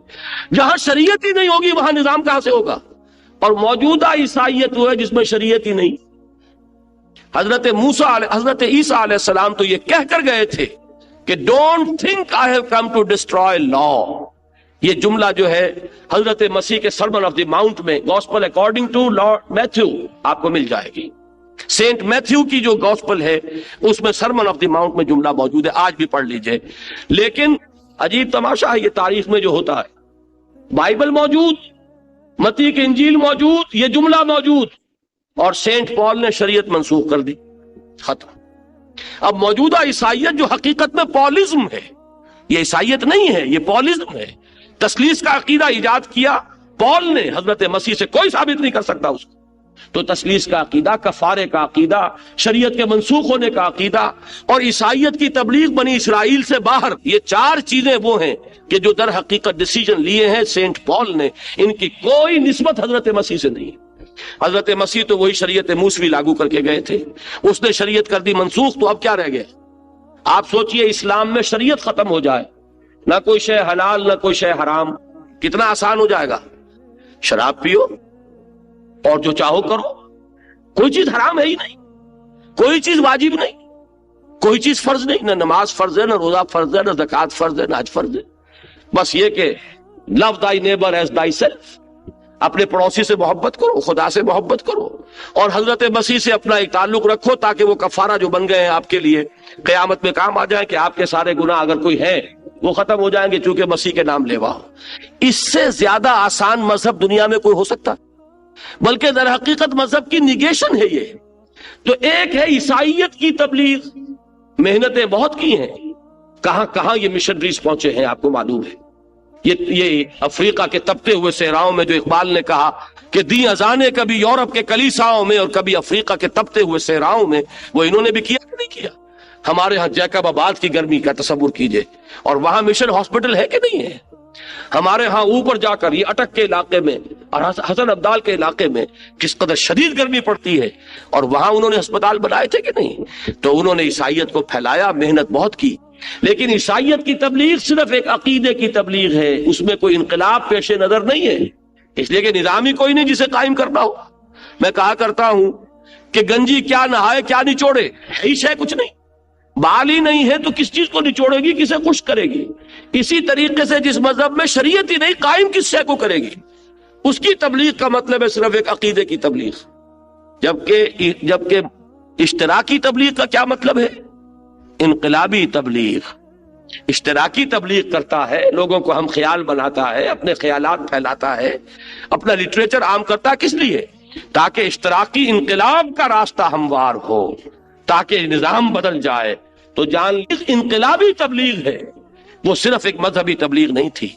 جہاں شریعت ہی نہیں ہوگی وہاں نظام کہاں سے ہوگا؟ اور موجودہ عیسائیت وہ ہے جس میں شریعت ہی نہیں۔ حضرت عیسیٰ علیہ السلام تو یہ کہہ کر گئے تھے کہ don't think I have come to destroy law. یہ جملہ جو ہے حضرت مسیح کے سرمن آف دی ماؤنٹ میں، gospel according to lord Matthew, آپ کو مل جائے گی۔ سینٹ میتھیو کی جو گاسپل ہے اس میں سرمن آف دی ماؤنٹ میں جملہ موجود ہے، آج بھی پڑھ لیجئے۔ لیکن عجیب تماشا ہے، یہ تاریخ میں جو ہوتا ہے، بائبل موجود، متی کی انجیل موجود، یہ جملہ موجود، اور سینٹ پال نے شریعت منسوخ کر دی، ختم۔ اب موجودہ عیسائیت جو حقیقت میں پالزم ہے، یہ عیسائیت نہیں ہے، یہ پالزم ہے۔ تثلیث کا عقیدہ ایجاد کیا پال نے، حضرت مسیح سے کوئی ثابت نہیں کر سکتا اس کو۔ تو تثلیث کا عقیدہ، کفارے کا عقیدہ، شریعت کے منسوخ ہونے کا عقیدہ، اور عیسائیت کی تبلیغ بنی اسرائیل سے باہر، یہ چار چیزیں وہ ہیں کہ جو در حقیقت ڈیسیجن لیے ہیں سینٹ پال نے، ان کی کوئی نسبت حضرت مسیح سے نہیں ہے۔ حضرت مسیح تو وہی شریعت موسوی لاگو کر کے گئے تھے، اس نے شریعت کر دی منسوخ، تو اب کیا رہ گئے؟ آپ سوچئے اسلام میں شریعت ختم ہو جائے، نہ کوئی شے حلال نہ کوئی شے حرام، کتنا آسان ہو جائے گا۔ شراب پیو اور جو چاہو کرو، کوئی چیز حرام ہے ہی نہیں، کوئی چیز واجب نہیں، کوئی چیز فرض نہیں، نہ نماز فرض ہے، نہ روزہ فرض ہے، نہ زکوٰۃ فرض ہے، نہ حج فرض ہے۔ بس یہ کہ love thy neighbour as thyself, اپنے پڑوسی سے محبت کرو، خدا سے محبت کرو، اور حضرت مسیح سے اپنا ایک تعلق رکھو تاکہ وہ کفارہ جو بن گئے ہیں آپ کے لیے قیامت میں کام آ جائیں، کہ آپ کے سارے گناہ اگر کوئی ہے وہ ختم ہو جائیں گے چونکہ مسیح کے نام لیوا ہو۔ اس سے زیادہ آسان مذہب دنیا میں کوئی ہو سکتا؟ بلکہ در حقیقت مذہب کی نگیشن ہے یہ۔ تو ایک ہے عیسائیت کی تبلیغ، محنتیں بہت کی ہیں، کہاں کہاں یہ مشنریز پہنچے ہیں آپ کو معلوم ہے۔ یہ افریقہ کے تپتے ہوئے صحراؤں میں جو اقبال نے کہا کہ دی اذانے کبھی یورپ کے کلیساؤں میں اور کبھی افریقہ کے تپتے ہوئے صحراؤں میں، وہ انہوں نے بھی کیا کہ نہیں کیا؟ ہمارے ہاں جیکب آباد کی گرمی کا تصور کیجئے، اور وہاں مشن ہاسپٹل ہے کہ نہیں ہے؟ ہمارے ہاں اوپر جا کر یہ اٹک کے علاقے میں اور حسن عبدال کے علاقے میں کس قدر شدید گرمی پڑتی ہے، اور وہاں انہوں نے ہسپتال بنائے تھے کہ نہیں؟ تو انہوں نے عیسائیت کو پھیلایا، محنت بہت کی، لیکن عیسائیت کی تبلیغ صرف ایک عقیدے کی تبلیغ ہے، اس میں کوئی انقلاب پیش نظر نہیں ہے، اس لیے کہ نظام ہی کوئی نہیں جسے قائم کرنا ہو۔ میں کہا کرتا ہوں کہ گنجی کیا نہائے کیا نچوڑے، ہے ہی شے کچھ نہیں، بال ہی نہیں ہے تو کس چیز کو نچوڑے گی، کسے خشک کرے گی؟ اسی طریقے سے جس مذہب میں شریعت ہی نہیں، قائم کس شے کو کرے گی؟ اس کی تبلیغ کا مطلب ہے صرف ایک عقیدے کی تبلیغ۔ جبکہ اشتراکی تبلیغ کا کیا مطلب ہے؟ انقلابی تبلیغ۔ اشتراکی تبلیغ کرتا ہے، لوگوں کو ہم خیال بناتا ہے، اپنے خیالات پھیلاتا ہے، اپنا لٹریچر عام کرتا ہے، کس لیے؟ تاکہ اشتراکی انقلاب کا راستہ ہموار ہو، تاکہ نظام بدل جائے۔ تو جان انقلابی تبلیغ ہے، وہ صرف ایک مذہبی تبلیغ نہیں تھی،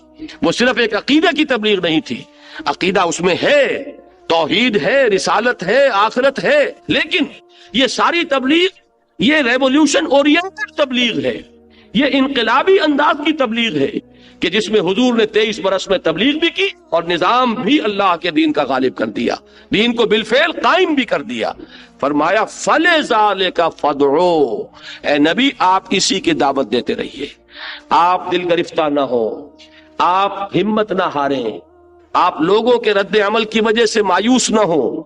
وہ صرف ایک عقیدہ کی تبلیغ نہیں تھی۔ عقیدہ اس میں ہے، توحید ہے، رسالت ہے، آخرت ہے، لیکن یہ ساری تبلیغ یہ ریولوشن اورینٹڈ تبلیغ ہے، یہ انقلابی انداز کی تبلیغ ہے کہ جس میں حضور نے 23 برس میں تبلیغ بھی کی اور نظام بھی اللہ کے دین کا غالب کر دیا، دین کو بالفعل قائم بھی کر دیا۔ فرمایا فَلِذَلِكَ فَادْعُوا، اے نبی آپ اسی کی دعوت دیتے رہیے، آپ دل گرفتہ نہ ہو، آپ ہمت نہ ہاریں، آپ لوگوں کے رد عمل کی وجہ سے مایوس نہ ہو۔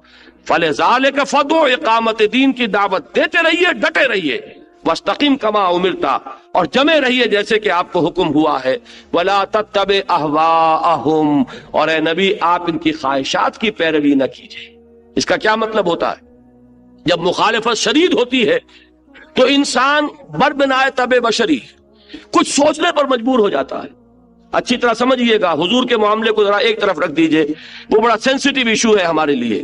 فَلِذَلِكَ فَادْعُوا، اقامت دین کی دعوت دیتے رہیے، ڈٹے رہیے، وَاسْتَقِمْ كَمَا أُمِرْتَ، اور جمے رہیے جیسے کہ آپ کو حکم ہوا ہے، وَلَا تَتَّبِعْ أَهْوَاءَهُمْ، اور اے نبی آپ ان کی خواہشات کی پیروی نہ کیجیے۔ اس کا کیا مطلب ہوتا ہے؟ جب مخالفت شدید ہوتی ہے تو انسان بربنائے طب بشری کچھ سوچنے پر مجبور ہو جاتا ہے. اچھی طرح سمجھیے گا، حضور کے معاملے کو ذرا ایک طرف رکھ دیجئے، وہ بڑا سینسیٹیو ایشو ہے ہمارے لیے.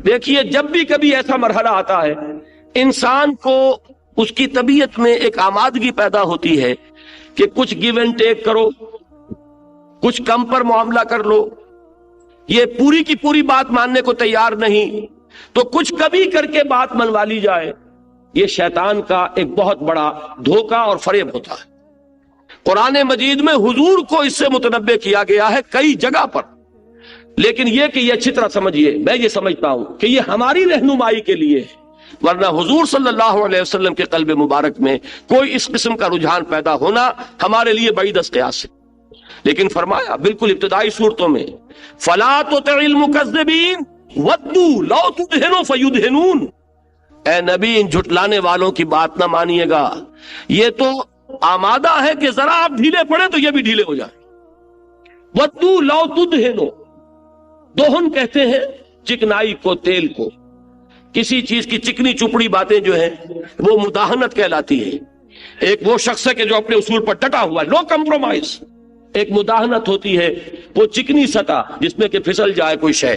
دیکھیے، جب بھی کبھی ایسا مرحلہ آتا ہے انسان کو اس کی طبیعت میں ایک آمادگی پیدا ہوتی ہے کہ کچھ گیو اینڈ ٹیک کرو، کچھ کم پر معاملہ کر لو. یہ پوری کی پوری بات ماننے کو تیار نہیں تو کچھ کبھی کر کے بات منوا لی جائے. یہ شیطان کا ایک بہت بڑا دھوکہ اور فریب ہوتا ہے. قرآن مجید میں حضور کو اس سے متنبہ کیا گیا ہے کئی جگہ پر، لیکن یہ کہ یہ اچھی طرح سمجھیے، میں یہ سمجھتا ہوں کہ یہ ہماری رہنمائی کے لیے ہے، ورنہ حضور صلی اللہ علیہ وسلم کے قلب مبارک میں کوئی اس قسم کا رجحان پیدا ہونا ہمارے لیے بعید از قیاس ہے. لیکن فرمایا بالکل ابتدائی صورتوں میں، فَلَا تُطِعِ الْمُكَذِّبِينَ وَدُّوا لَوْ تُدْهِنُ فَيُدْهِنُونَ. اے نبی، ان جھٹلانے والوں کی بات نہ مانیے گا، یہ تو آمادہ ہے کہ ذرا آپ ڈھیلے پڑے تو یہ بھی ڈھیلے ہو جائیں. وَدُّوا لَوْ تُدْهِنُ، دوہن کہتے ہیں چکنائی کو، تیل کو. کسی چیز کی چکنی چپڑی باتیں جو ہیں وہ مداہنت کہلاتی ہے. ایک وہ شخص ہے کہ جو اپنے اصول پر ڈٹا ہوا ہے، نو کمپرومائز. ایک مداہنت ہوتی ہے وہ چکنی سطح جس میں کہ پھسل جائے کوئی شے.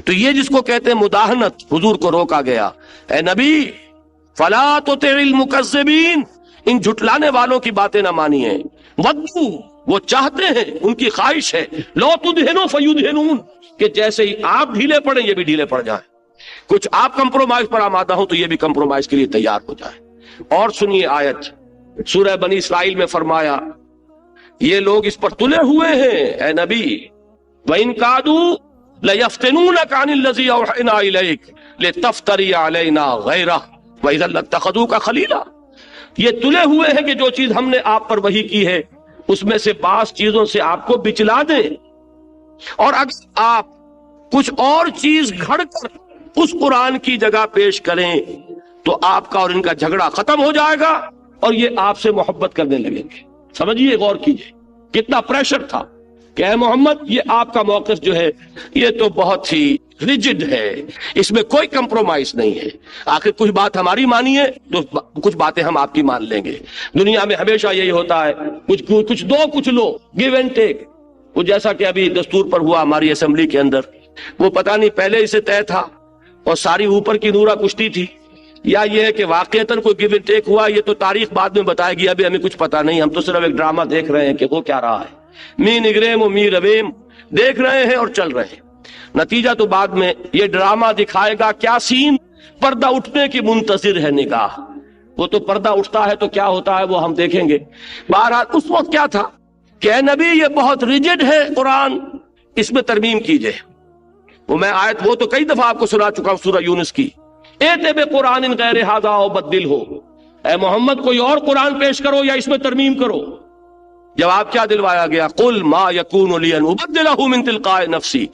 تو یہ جس کو کہتے ہیں مداہنت، حضور کو روکا گیا. اے نبی، فَلَا تُطِعِ الْمُكَذِّبِينَ، ان جھٹلانے والوں کی باتیں نہ مانیے. وَدُّوا، وہ چاہتے ہیں، ان کی خواہش ہے، لَوْ تُدْهِنُ فَيُدْهِنُونَ، کہ جیسے ہی آپ ڈھیلے پڑیں یہ بھی ڈھیلے پڑ جائیں. کچھ آپ کمپرومائز پر آمادہ ہوں تو یہ بھی کمپرومائز کے لیے تیار ہو جائے. اور سنیے آیت، سورہ بنی اسرائیل میں فرمایا یہ لوگ اس پر تلے ہوئے ہیں اے نبی، وَإِن كَادُوا لَيَفْتِنُونَكَ عَنِ الَّذِي أَوْحَيْنَا إِلَيْكَ لِتَفْتَرِيَ عَلَيْنَا غَيْرَهُ وَإِذًا لَاتَّخَذُوكَ خَلِيلًا. یہ تلے ہوئے ہیں کہ جو چیز ہم نے آپ پر وحی کی ہے اس میں سے بعض چیزوں سے آپ کو بچلا دیں، اور اگر آپ کچھ اور چیز گھڑ کر اس قرآن کی جگہ پیش کریں تو آپ کا اور ان کا جھگڑا ختم ہو جائے گا اور یہ آپ سے محبت کرنے لگیں گے. سمجھیے، غور کیجئے کتنا پریشر تھا کہ اے محمد، یہ آپ کا موقف جو ہے یہ تو بہت ہی ریجڈ ہے، اس میں کوئی کمپرومائز نہیں ہے. آخر کچھ بات ہماری مانیے تو کچھ باتیں ہم آپ کی مان لیں گے. دنیا میں ہمیشہ یہی ہوتا ہے، کچھ دو کچھ لو، گیو اینڈ ٹیک. وہ جیسا کہ ابھی دستور پر ہوا ہماری اسمبلی کے اندر، وہ پتہ نہیں پہلے اسے طے تھا اور ساری اوپر کی نورا کشتی تھی، یا یہ ہے کہ واقعتاً کوئی گیو اینڈ ٹیک ہوا. یہ تو تاریخ بعد میں بتائے گی، ابھی ہمیں کچھ پتہ نہیں. ہم تو صرف ایک ڈرامہ دیکھ رہے ہیں کہ وہ کیا رہا ہے. می نگریم و می رویم دیکھ رہے ہیں اور چل رہے ہیں. نتیجہ تو بعد میں یہ ڈرامہ دکھائے گا کیا سین، پردہ اٹھنے کی منتظر ہے نگاہ. وہ تو پردہ اٹھتا ہے تو کیا ہوتا ہے وہ ہم دیکھیں گے. بہرحال اس وقت کیا تھا کہ اے نبی یہ بہت ریجڈ ہے قرآن، اس میں ترمیم کیجئے. وہ میں آیت وہ تو کئی دفعہ آپ کو سنا چکا ہوں سورہ یونس کی، ایتے بے قرآن غیر ھذا او بدل ہو. اے محمد کوئی اور قرآن پیش کرو یا اس میں ترمیم کرو. جواب کیا دلوایا گیا؟ قل ما یکون لی ان ابدلہ من تلقاء نفسی.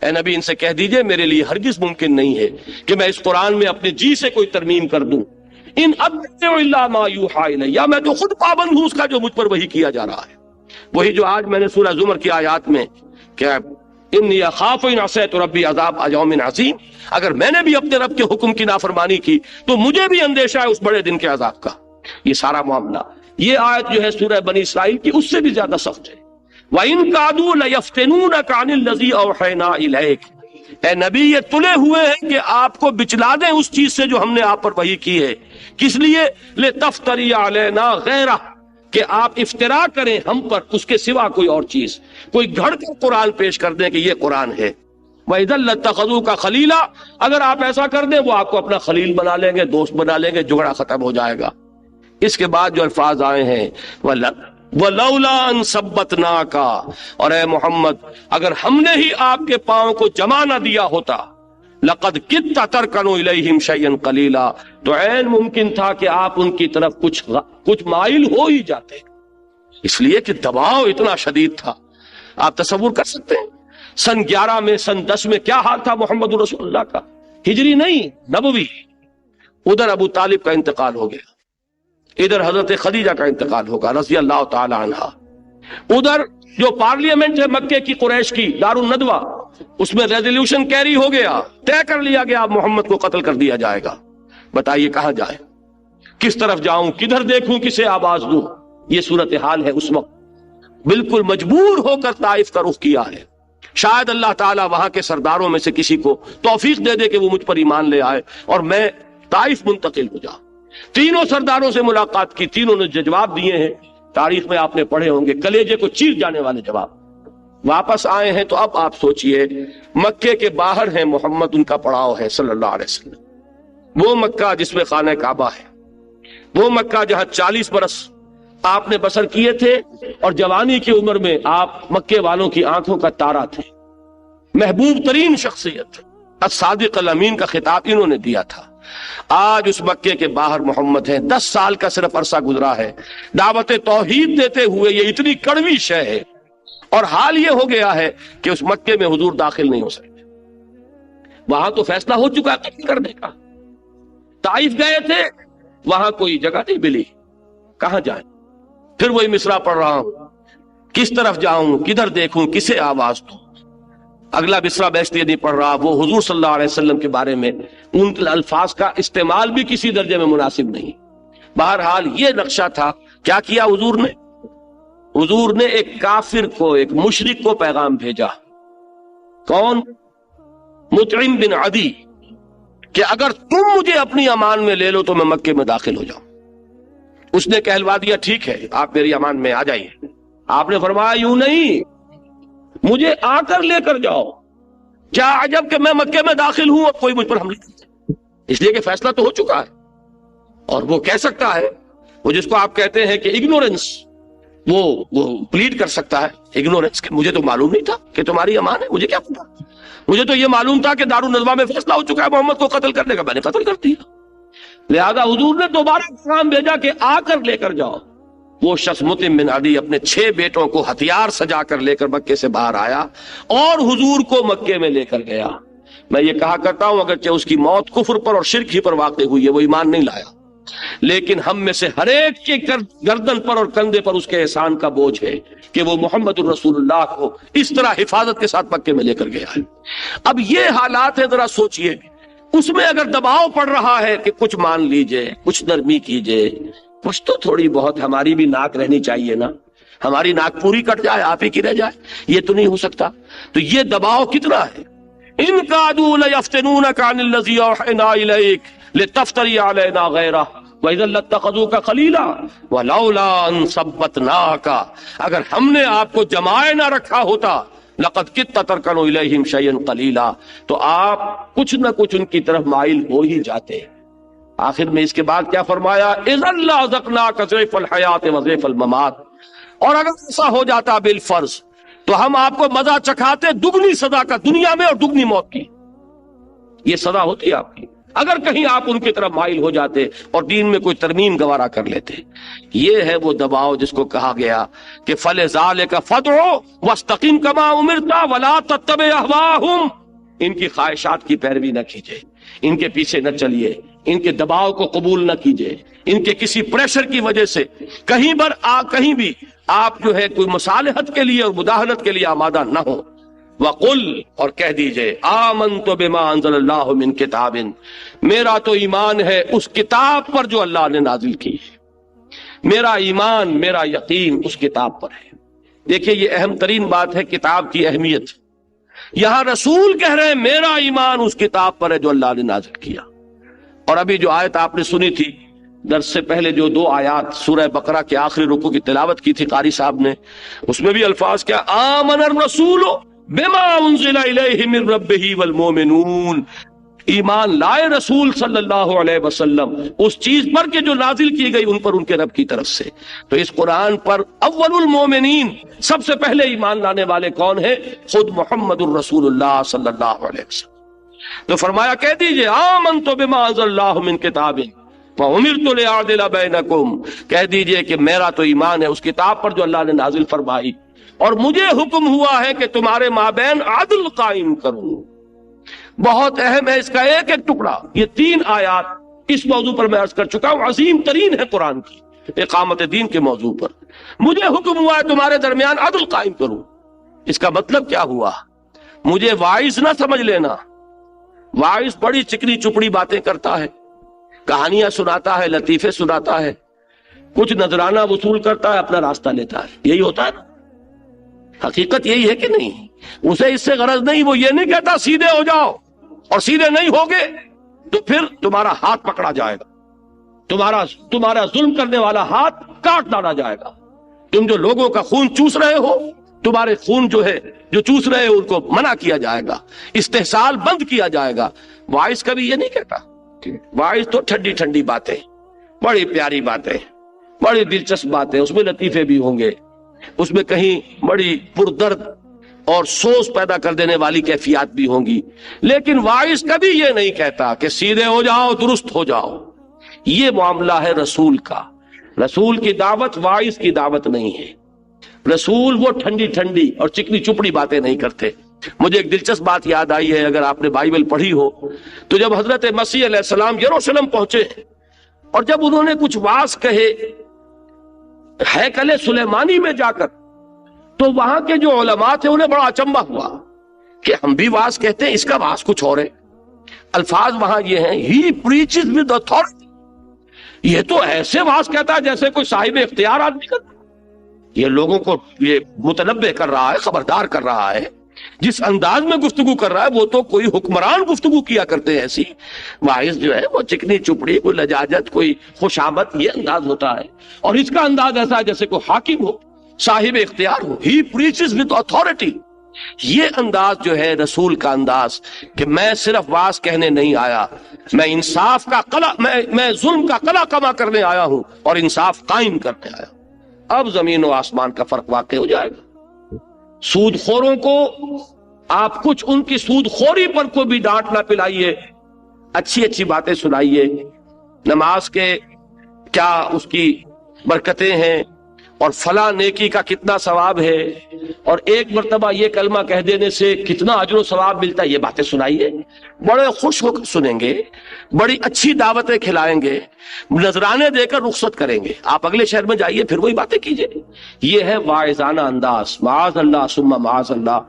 اے نبی ان سے کہہ دیجئے میرے لیے ہرگز ممکن نہیں ہے کہ میں اس قرآن میں اپنے جی سے کوئی ترمیم کر دوں. ان اتبع الا ما یوحی الی، میں تو خود پابند ہوں اس کا جو مجھ پر وحی کیا جا رہا ہے. وہی جو آج میں نے سورہ زمر کی آیات میں کہ انی اخاف ان عصیت ربی عذاب یوم عظیم، اگر میں نے بھی اپنے رب کے حکم کی نافرمانی کی تو مجھے بھی اندیشہ ہے اس بڑے دن کے عذاب کا. یہ سارا معاملہ، یہ آیت جو ہے سورہ بنی اسرائیل کی اس سے بھی زیادہ سخت ہے. وَإِن كَادُوا لَيَفْتِنُونَكَ عَنِ الَّذِي أَوْحَيْنَا إِلَيْكَ، اے نبی یہ تلے ہوئے ہیں کہ آپ کو بچلا دیں اس چیز سے جو ہم نے آپ پر وحی کی ہے. کس لیے؟ لِتَفْتَرِيَ عَلَيْنَا غَيْرَهُ، کہ آپ افتراء کریں ہم پر اس کے سوا کوئی اور چیز، کوئی گھڑ کر قرآن پیش کر دیں کہ یہ قرآن ہے. وَإِذًا لَاتَّخَذُوكَ خَلِيلًا، اگر آپ ایسا کر دیں وہ آپ کو اپنا خلیل بنا لیں گے، دوست بنا لیں گے، جھگڑا ختم ہو جائے گا. اس کے بعد جو الفاظ آئے ہیں وَلَوْلَا أَن ثَبَّتْنَاكَ، اور اے محمد اگر ہم نے ہی آپ کے پاؤں کو جما نہ دیا ہوتا، لَقَدْ كِدتَّ تَرْكَنُ إِلَيْهِمْ شَيْئًا قَلِيلًا، تو عین ممکن تھا کہ آپ ان کی طرف کچھ مائل ہو ہی جاتے، اس لیے کہ دباؤ اتنا شدید تھا. آپ تصور کر سکتے ہیں سن 11 میں، سن 10 میں کیا حال تھا محمد رسول اللہ کا، ہجری نہیں نبوی. ادھر ابو طالب کا انتقال ہو گیا، ادھر حضرت خدیجہ کا انتقال ہوگا رضی اللہ تعالی عنہا. ادھر جو پارلیمنٹ ہے مکے کی قریش کی دار الندوہ، اس میں ریزولوشن کیری ہو گیا، طے کر لیا گیا اب محمد کو قتل کر دیا جائے گا. بتائیے کہاں جائیں، کس طرف جاؤں، کدھر دیکھوں، کسے آواز دوں؟ یہ صورتحال ہے اس وقت. بالکل مجبور ہو کر طائف کا رخ کیا ہے. شاید اللہ تعالیٰ وہاں کے سرداروں میں سے کسی کو توفیق دے دے کہ وہ مجھ پر ایمان لے آئے اور میں طائف منتقل ہو جاؤں. تینوں سرداروں سے ملاقات کی، تینوں نے جواب دیے ہیں، تاریخ میں آپ نے پڑھے ہوں گے، کلیجے کو چیر جانے والے جواب. واپس آئے ہیں تو اب آپ سوچئے، مکے کے باہر ہیں محمد، ان کا پڑاؤ ہے صلی اللہ علیہ وسلم. وہ مکہ جس میں خانہ کعبہ ہے، وہ مکہ جہاں 40 برس آپ نے بسر کیے تھے اور جوانی کی عمر میں آپ مکے والوں کی آنکھوں کا تارا تھے، محبوب ترین شخصیت، الصادق الامین کا خطاب انہوں نے دیا تھا. آج اس مکے کے باہر محمد ہیں، 10 سال کا صرف عرصہ گزرا ہے دعوت توحید دیتے ہوئے. یہ اتنی کڑوی شے ہے، اور حال یہ ہو گیا ہے کہ اس مکے میں حضور داخل نہیں ہو سکتے. وہاں تو فیصلہ ہو چکا ہے قتل کرنے کا. طائف گئے تھے، وہاں کوئی جگہ نہیں ملی، کہاں جائیں؟ پھر وہی مصرع پڑھ رہا ہوں، کس طرف جاؤں، کدھر دیکھوں، کسے آواز دوں. اگلا مصرع میں اس لیے نہیں پڑھ رہا، وہ حضور صلی اللہ علیہ وسلم کے بارے میں ان الفاظ کا استعمال بھی کسی درجے میں مناسب نہیں. بہرحال یہ نقشہ تھا. کیا کیا حضور نے؟ حضور نے ایک کافر کو، ایک مشرک کو پیغام بھیجا. کون؟ مطعم بن عدی، کہ اگر تم مجھے اپنی امان میں لے لو تو میں مکے میں داخل ہو جاؤں. اس نے کہلوا دیا ٹھیک ہے آپ میری امان میں آ جائیے. آپ نے فرمایا یوں نہیں، مجھے آ کر لے کر جاؤ. کیا عجب کہ میں مکے میں داخل ہوں اور کوئی مجھ پر حملہ کرتا، اس لیے کہ فیصلہ تو ہو چکا ہے. اور وہ کہہ سکتا ہے، وہ جس کو آپ کہتے ہیں کہ اگنورنس، وہ پلیڈ کر سکتا ہے اگنورنس، کہ مجھے تو معلوم نہیں تھا کہ تمہاری امان ہے، مجھے کیا پتا، مجھے تو یہ معلوم تھا کہ دارالندوہ میں فیصلہ ہو چکا ہے محمد کو قتل کرنے کا، میں نے قتل کر دیا. لہذا حضور نے دوبارہ پیغام بھیجا کہ آ کر لے کر جاؤ. وہ شخص مطعم بن عدی اپنے 6 بیٹوں کو ہتھیار سجا کر لے کر مکے سے باہر آیا اور حضور کو مکے میں لے کر گیا. میں یہ کہا کرتا ہوں اگرچہ اس کی موت کفر پر اور شرک ہی پر واقع ہوئی ہے، وہ ایمان نہیں لایا، لیکن ہم میں سے ہر ایک کے گردن پر اور کندھے پر اس کے احسان کا بوجھ ہے کہ وہ محمد الرسول اللہ کو اس طرح حفاظت کے ساتھ مکے میں لے کر گیا ہے. اب یہ حالات ہیں، ذرا سوچئے، اس میں اگر دباؤ پڑ رہا ہے کہ کچھ مان لیجئے، کچھ نرمی کیجئے، کچھ تو تھوڑی بہت ہماری بھی ناک رہنی چاہیے نا. ہماری ناک پوری کٹ جائے، آپ ہی کی رہ جائے، یہ تو نہیں ہو سکتا. تو یہ دباؤ کتنا ہے. ان کادوا لیفتنونک عن الذی اوحینا الیک لتفتری علینا غیرہ وَإِذًا لَاتَّخَذُوكَ خَلِيلًا وَلَوْلَا أَن ثَبَّتْنَاكَ، اگر ہم نے آپ کو جمائے نہ رکھا ہوتا لَقَدْ كِدتَّ تَرْكَنُ إِلَيْهِمْ شَيْئًا قَلِيلًا، تو آپ کچھ نہ کچھ ان کی طرف مائل ہو ہی جاتے. آخر میں اس کے بعد کیا فرمایا؟ إِذًا لَأَذَقْنَاكَ ضِعْفَ الْحَيَاةِ وَضِعْفَ الْمَمَاتِ، اور اگر ایسا ہو جاتا بالفرض تو ہم آپ کو مزہ چکھاتے دگنی سزا کا دنیا میں اور دگنی موت کی. یہ سزا ہوتی ہے آپ کی اگر کہیں آپ ان کی طرف مائل ہو جاتے اور دین میں کوئی ترمیم گوارا کر لیتے. یہ ہے وہ دباؤ جس کو کہا گیا کہ فَلِذَٰلِكَ فَادْعُ وَاسْتَقِمْ كَمَا أُمِرْتَ وَلَا تَتَّبِعْ أَهْوَاءَهُمْ، ان کی خواہشات کی پیروی نہ کیجئے، ان کے پیچھے نہ چلیے، ان کے دباؤ کو قبول نہ کیجئے، ان کے کسی پریشر کی وجہ سے کہیں بھی آپ جو ہے کوئی مصالحت کے لیے اور مداہنت کے لیے آمادہ نہ ہو. وَقُلْ، اور کہہ دیجئے، آمنت بما انزل اللہ من کتاب، میرا تو ایمان ہے اس کتاب پر جو اللہ نے نازل کی ہے، میرا ایمان، میرا یقین اس کتاب پر ہے. دیکھیں یہ اہم ترین بات ہے کتاب کی اہمیت. یہاں رسول کہہ رہے ہیں میرا ایمان اس کتاب پر ہے جو اللہ نے نازل کیا. اور ابھی جو آیت آپ نے سنی تھی درس سے پہلے، جو 2 آیات سورہ بقرہ کے آخری رکوع کی تلاوت کی تھی قاری صاحب نے، اس میں بھی الفاظ کیا؟ آمن الرسول بما انزل الیہ من ربہ والمؤمنون، ایمان لائے رسول صلی اللہ علیہ وسلم اس چیز پر کہ جو نازل کی گئی ان پر ان کے رب کی طرف سے. تو اس قرآن پر اول المومنین، سب سے پہلے ایمان لانے والے کون ہیں؟ خود محمد الرسول اللہ صلی اللہ علیہ وسلم. تو فرمایا کہہ دیجئے آمنت بما انزل اللہ من کتاب وَأُمِرْتُ لِأَعْدِلَ بَيْنَكُمْ، کہہ دیجئے کہ میرا تو ایمان ہے اس کتاب پر جو اللہ نے نازل فرمائی، اور مجھے حکم ہوا ہے کہ تمہارے مابین عدل قائم کروں. بہت اہم ہے اس کا ایک ایک ٹکڑا. یہ 3 آیات اس موضوع پر میں عرض کر چکا ہوں، عظیم ترین ہے قرآن کی اقامت دین کے موضوع پر. مجھے حکم ہوا ہے تمہارے درمیان عدل قائم کروں. اس کا مطلب کیا ہوا؟ مجھے وائز نہ سمجھ لینا. وائز بڑی چکنی چپڑی باتیں کرتا ہے، کہانیاں سناتا ہے، لطیفے سناتا ہے، کچھ نذرانہ وصول کرتا ہے، اپنا راستہ لیتا ہے. یہی ہوتا ہے نا. حقیقت یہی ہے کہ نہیں؟ اسے اس سے غرض نہیں. وہ یہ نہیں کہتا سیدھے ہو جاؤ، اور سیدھے نہیں ہوگے تو پھر تمہارا ہاتھ پکڑا جائے گا، تمہارا ظلم کرنے والا ہاتھ کاٹ ڈالا جائے گا. تم جو لوگوں کا خون چوس رہے ہو، تمہارے خون جو ہے جو چوس رہے ہو ان کو منع کیا جائے گا، استحصال بند کیا جائے گا. وائس کبھی یہ نہیں کہتا. وائس تو ٹھنڈی ٹھنڈی باتیں، بڑی پیاری باتیں، بڑی دلچسپ باتیں، اس میں لطیفے بھی ہوں گے، اس میں کہیں بڑی پردرد اور سوز پیدا کر دینے والی کیفیات بھی ہوں گی. لیکن وائس کبھی یہ نہیں کہتا کہ سیدھے ہو جاؤ، درست ہو جاؤ. یہ معاملہ ہے رسول کا. رسول کی دعوت وائس کی دعوت نہیں ہے. رسول وہ ٹھنڈی ٹھنڈی اور چکنی چپڑی باتیں نہیں کرتے. مجھے ایک دلچسپ بات یاد آئی ہے، اگر آپ نے بائبل پڑھی ہو تو جب حضرت مسیح علیہ السلام یروشلم پہنچے اور جب انہوں نے کچھ واعظ کہے ہیکل سلیمانی میں جا کر، تو وہاں کے جو علماء تھے انہیں بڑا اچنبھا ہوا کہ ہم بھی واعظ کہتے ہیں، اس کا واعظ کچھ اور ہے. الفاظ وہاں یہ ہیں، ہی پریچز ود اتھارٹی. یہ تو ایسے واعظ کہتا ہے جیسے کوئی صاحب اختیار آدمی کرتا. یہ لوگوں کو یہ متنبہ کر رہا ہے، خبردار کر رہا ہے. جس انداز میں گفتگو کر رہا ہے وہ تو کوئی حکمران گفتگو کیا کرتے ہیں. ایسی واعظ جو ہے وہ چکنی چپڑی، کوئی لجاجت، کوئی خوشامد، یہ انداز ہوتا ہے. اور اس کا انداز ایسا ہے جیسے کوئی حاکم ہو، صاحب اختیار ہو. ہی پریچز ود اتھارٹی. یہ انداز جو ہے رسول کا انداز کہ میں صرف واعظ کہنے نہیں آیا، میں انصاف کا قلع، میں ظلم کا قلع کما کرنے آیا ہوں اور انصاف قائم کرنے آیا. اب زمین و آسمان کا فرق واقع ہو جائے گا. سود خوروں کو آپ کچھ ان کی سود خوری پر کو بھی ڈانٹ نہ پلائیے، اچھی اچھی باتیں سنائیے. نماز کے کیا اس کی برکتیں ہیں اور فلاں نیکی کا کتنا ثواب ہے، اور ایک مرتبہ یہ کلمہ کہہ دینے سے کتنا اجر و ثواب ملتا ہے، یہ باتیں سنائیے. بڑے خوش ہو کر سنیں گے، بڑی اچھی دعوتیں کھلائیں گے، نذرانے دے کر رخصت کریں گے. آپ اگلے شہر میں جائیے، پھر وہی باتیں کیجئے. یہ ہے واعظانہ انداز. معاذ اللہ ثم معاذ اللہ.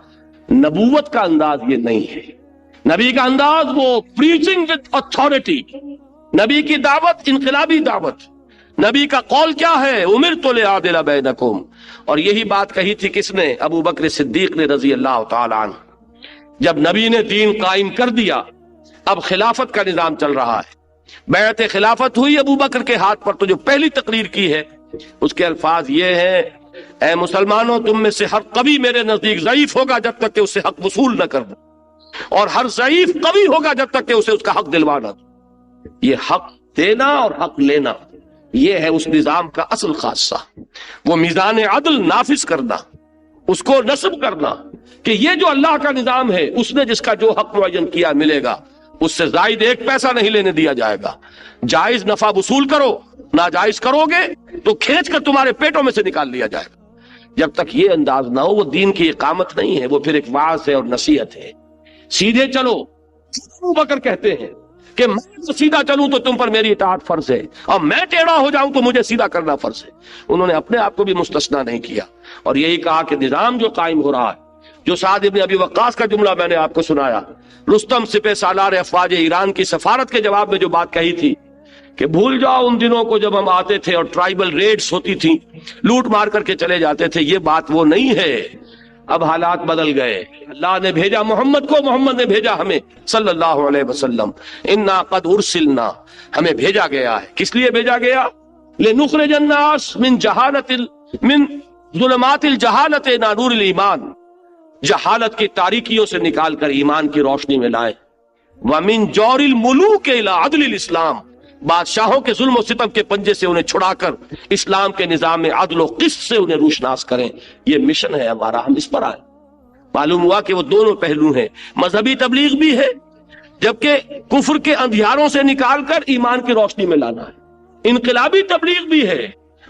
نبوت کا انداز یہ نہیں ہے. نبی کا انداز وہ پریچنگ ود اتھارٹی. نبی کی دعوت انقلابی دعوت. نبی کا قول کیا ہے؟ امرت لأعدل بینکم. اور یہی بات کہی تھی کس نے؟ ابو بکر صدیق نے رضی اللہ تعالی عنہ. جب نبی نے دین قائم کر دیا، اب خلافت کا نظام چل رہا ہے. بیعت خلافت ہوئی ابو بکر کے ہاتھ پر، تو جو پہلی تقریر کی ہے اس کے الفاظ یہ ہیں، اے مسلمانوں، تم میں سے ہر قوی میرے نزدیک ضعیف ہوگا جب تک کہ اسے حق وصول نہ کر دو، اور ہر ضعیف قوی ہوگا جب تک کہ اسے اس کا حق دلوانا دو. یہ حق دینا اور حق لینا، یہ ہے اس نظام کا اصل خاصہ. وہ میزان عدل نافذ کرنا، اس کو نصب کرنا کہ یہ جو اللہ کا نظام ہے، اس نے جس کا جو حق معین کیا ملے گا، اس سے زائد ایک پیسہ نہیں لینے دیا جائے گا. جائز نفع وصول کرو، ناجائز کرو گے تو کھینچ کر تمہارے پیٹوں میں سے نکال لیا جائے گا. جب تک یہ انداز نہ ہو، وہ دین کی اقامت نہیں ہے، وہ پھر ایک وعظ ہے اور نصیحت ہے. سیدھے چلو. ابو بکر کہتے ہیں کہ میں سیدھا چلوں تو تم پر میری اطاعت فرض ہے، اور میں ٹیڑھا ہو جاؤں تو مجھے سیدھا کرنا فرض ہے. انہوں نے اپنے آپ کو بھی مستثنا نہیں کیا، اور یہی کہا کہ نظام جو قائم ہو رہا ہے، جو سعد ابن ابی وقاص کا جملہ میں نے آپ کو سنایا، رستم سپہ سالار افواج ایران کی سفارت کے جواب میں جو بات کہی تھی کہ بھول جاؤ ان دنوں کو جب ہم آتے تھے اور ٹرائبل ریڈز ہوتی تھیں، لوٹ مار کر کے چلے جاتے تھے. یہ بات وہ نہیں ہے. اب حالات بدل گئے. اللہ نے بھیجا محمد کو، محمد نے بھیجا ہمیں صلی اللہ علیہ وسلم. انا قد ارسلنا، ہمیں بھیجا گیا ہے. کس لیے بھیجا گیا؟ لنخرج الناس من ظلمات الجہالت الى نور الایمان. جہالت کی تاریکیوں سے نکال کر ایمان کی روشنی میں لائیں. ومن جور الملوک الى عدل الاسلام. بادشاہوں کے ظلم و ستم کے پنجے سے انہیں چھڑا کر اسلام کے نظام میں عدل و قسط سے انہیں روشناس کریں. یہ مشن ہے ہمارا، ہم اس پر آئے. معلوم ہوا کہ وہ دونوں پہلو ہیں. مذہبی تبلیغ بھی ہے، جبکہ کفر کے اندھیاروں سے نکال کر ایمان کی روشنی میں لانا ہے. انقلابی تبلیغ بھی ہے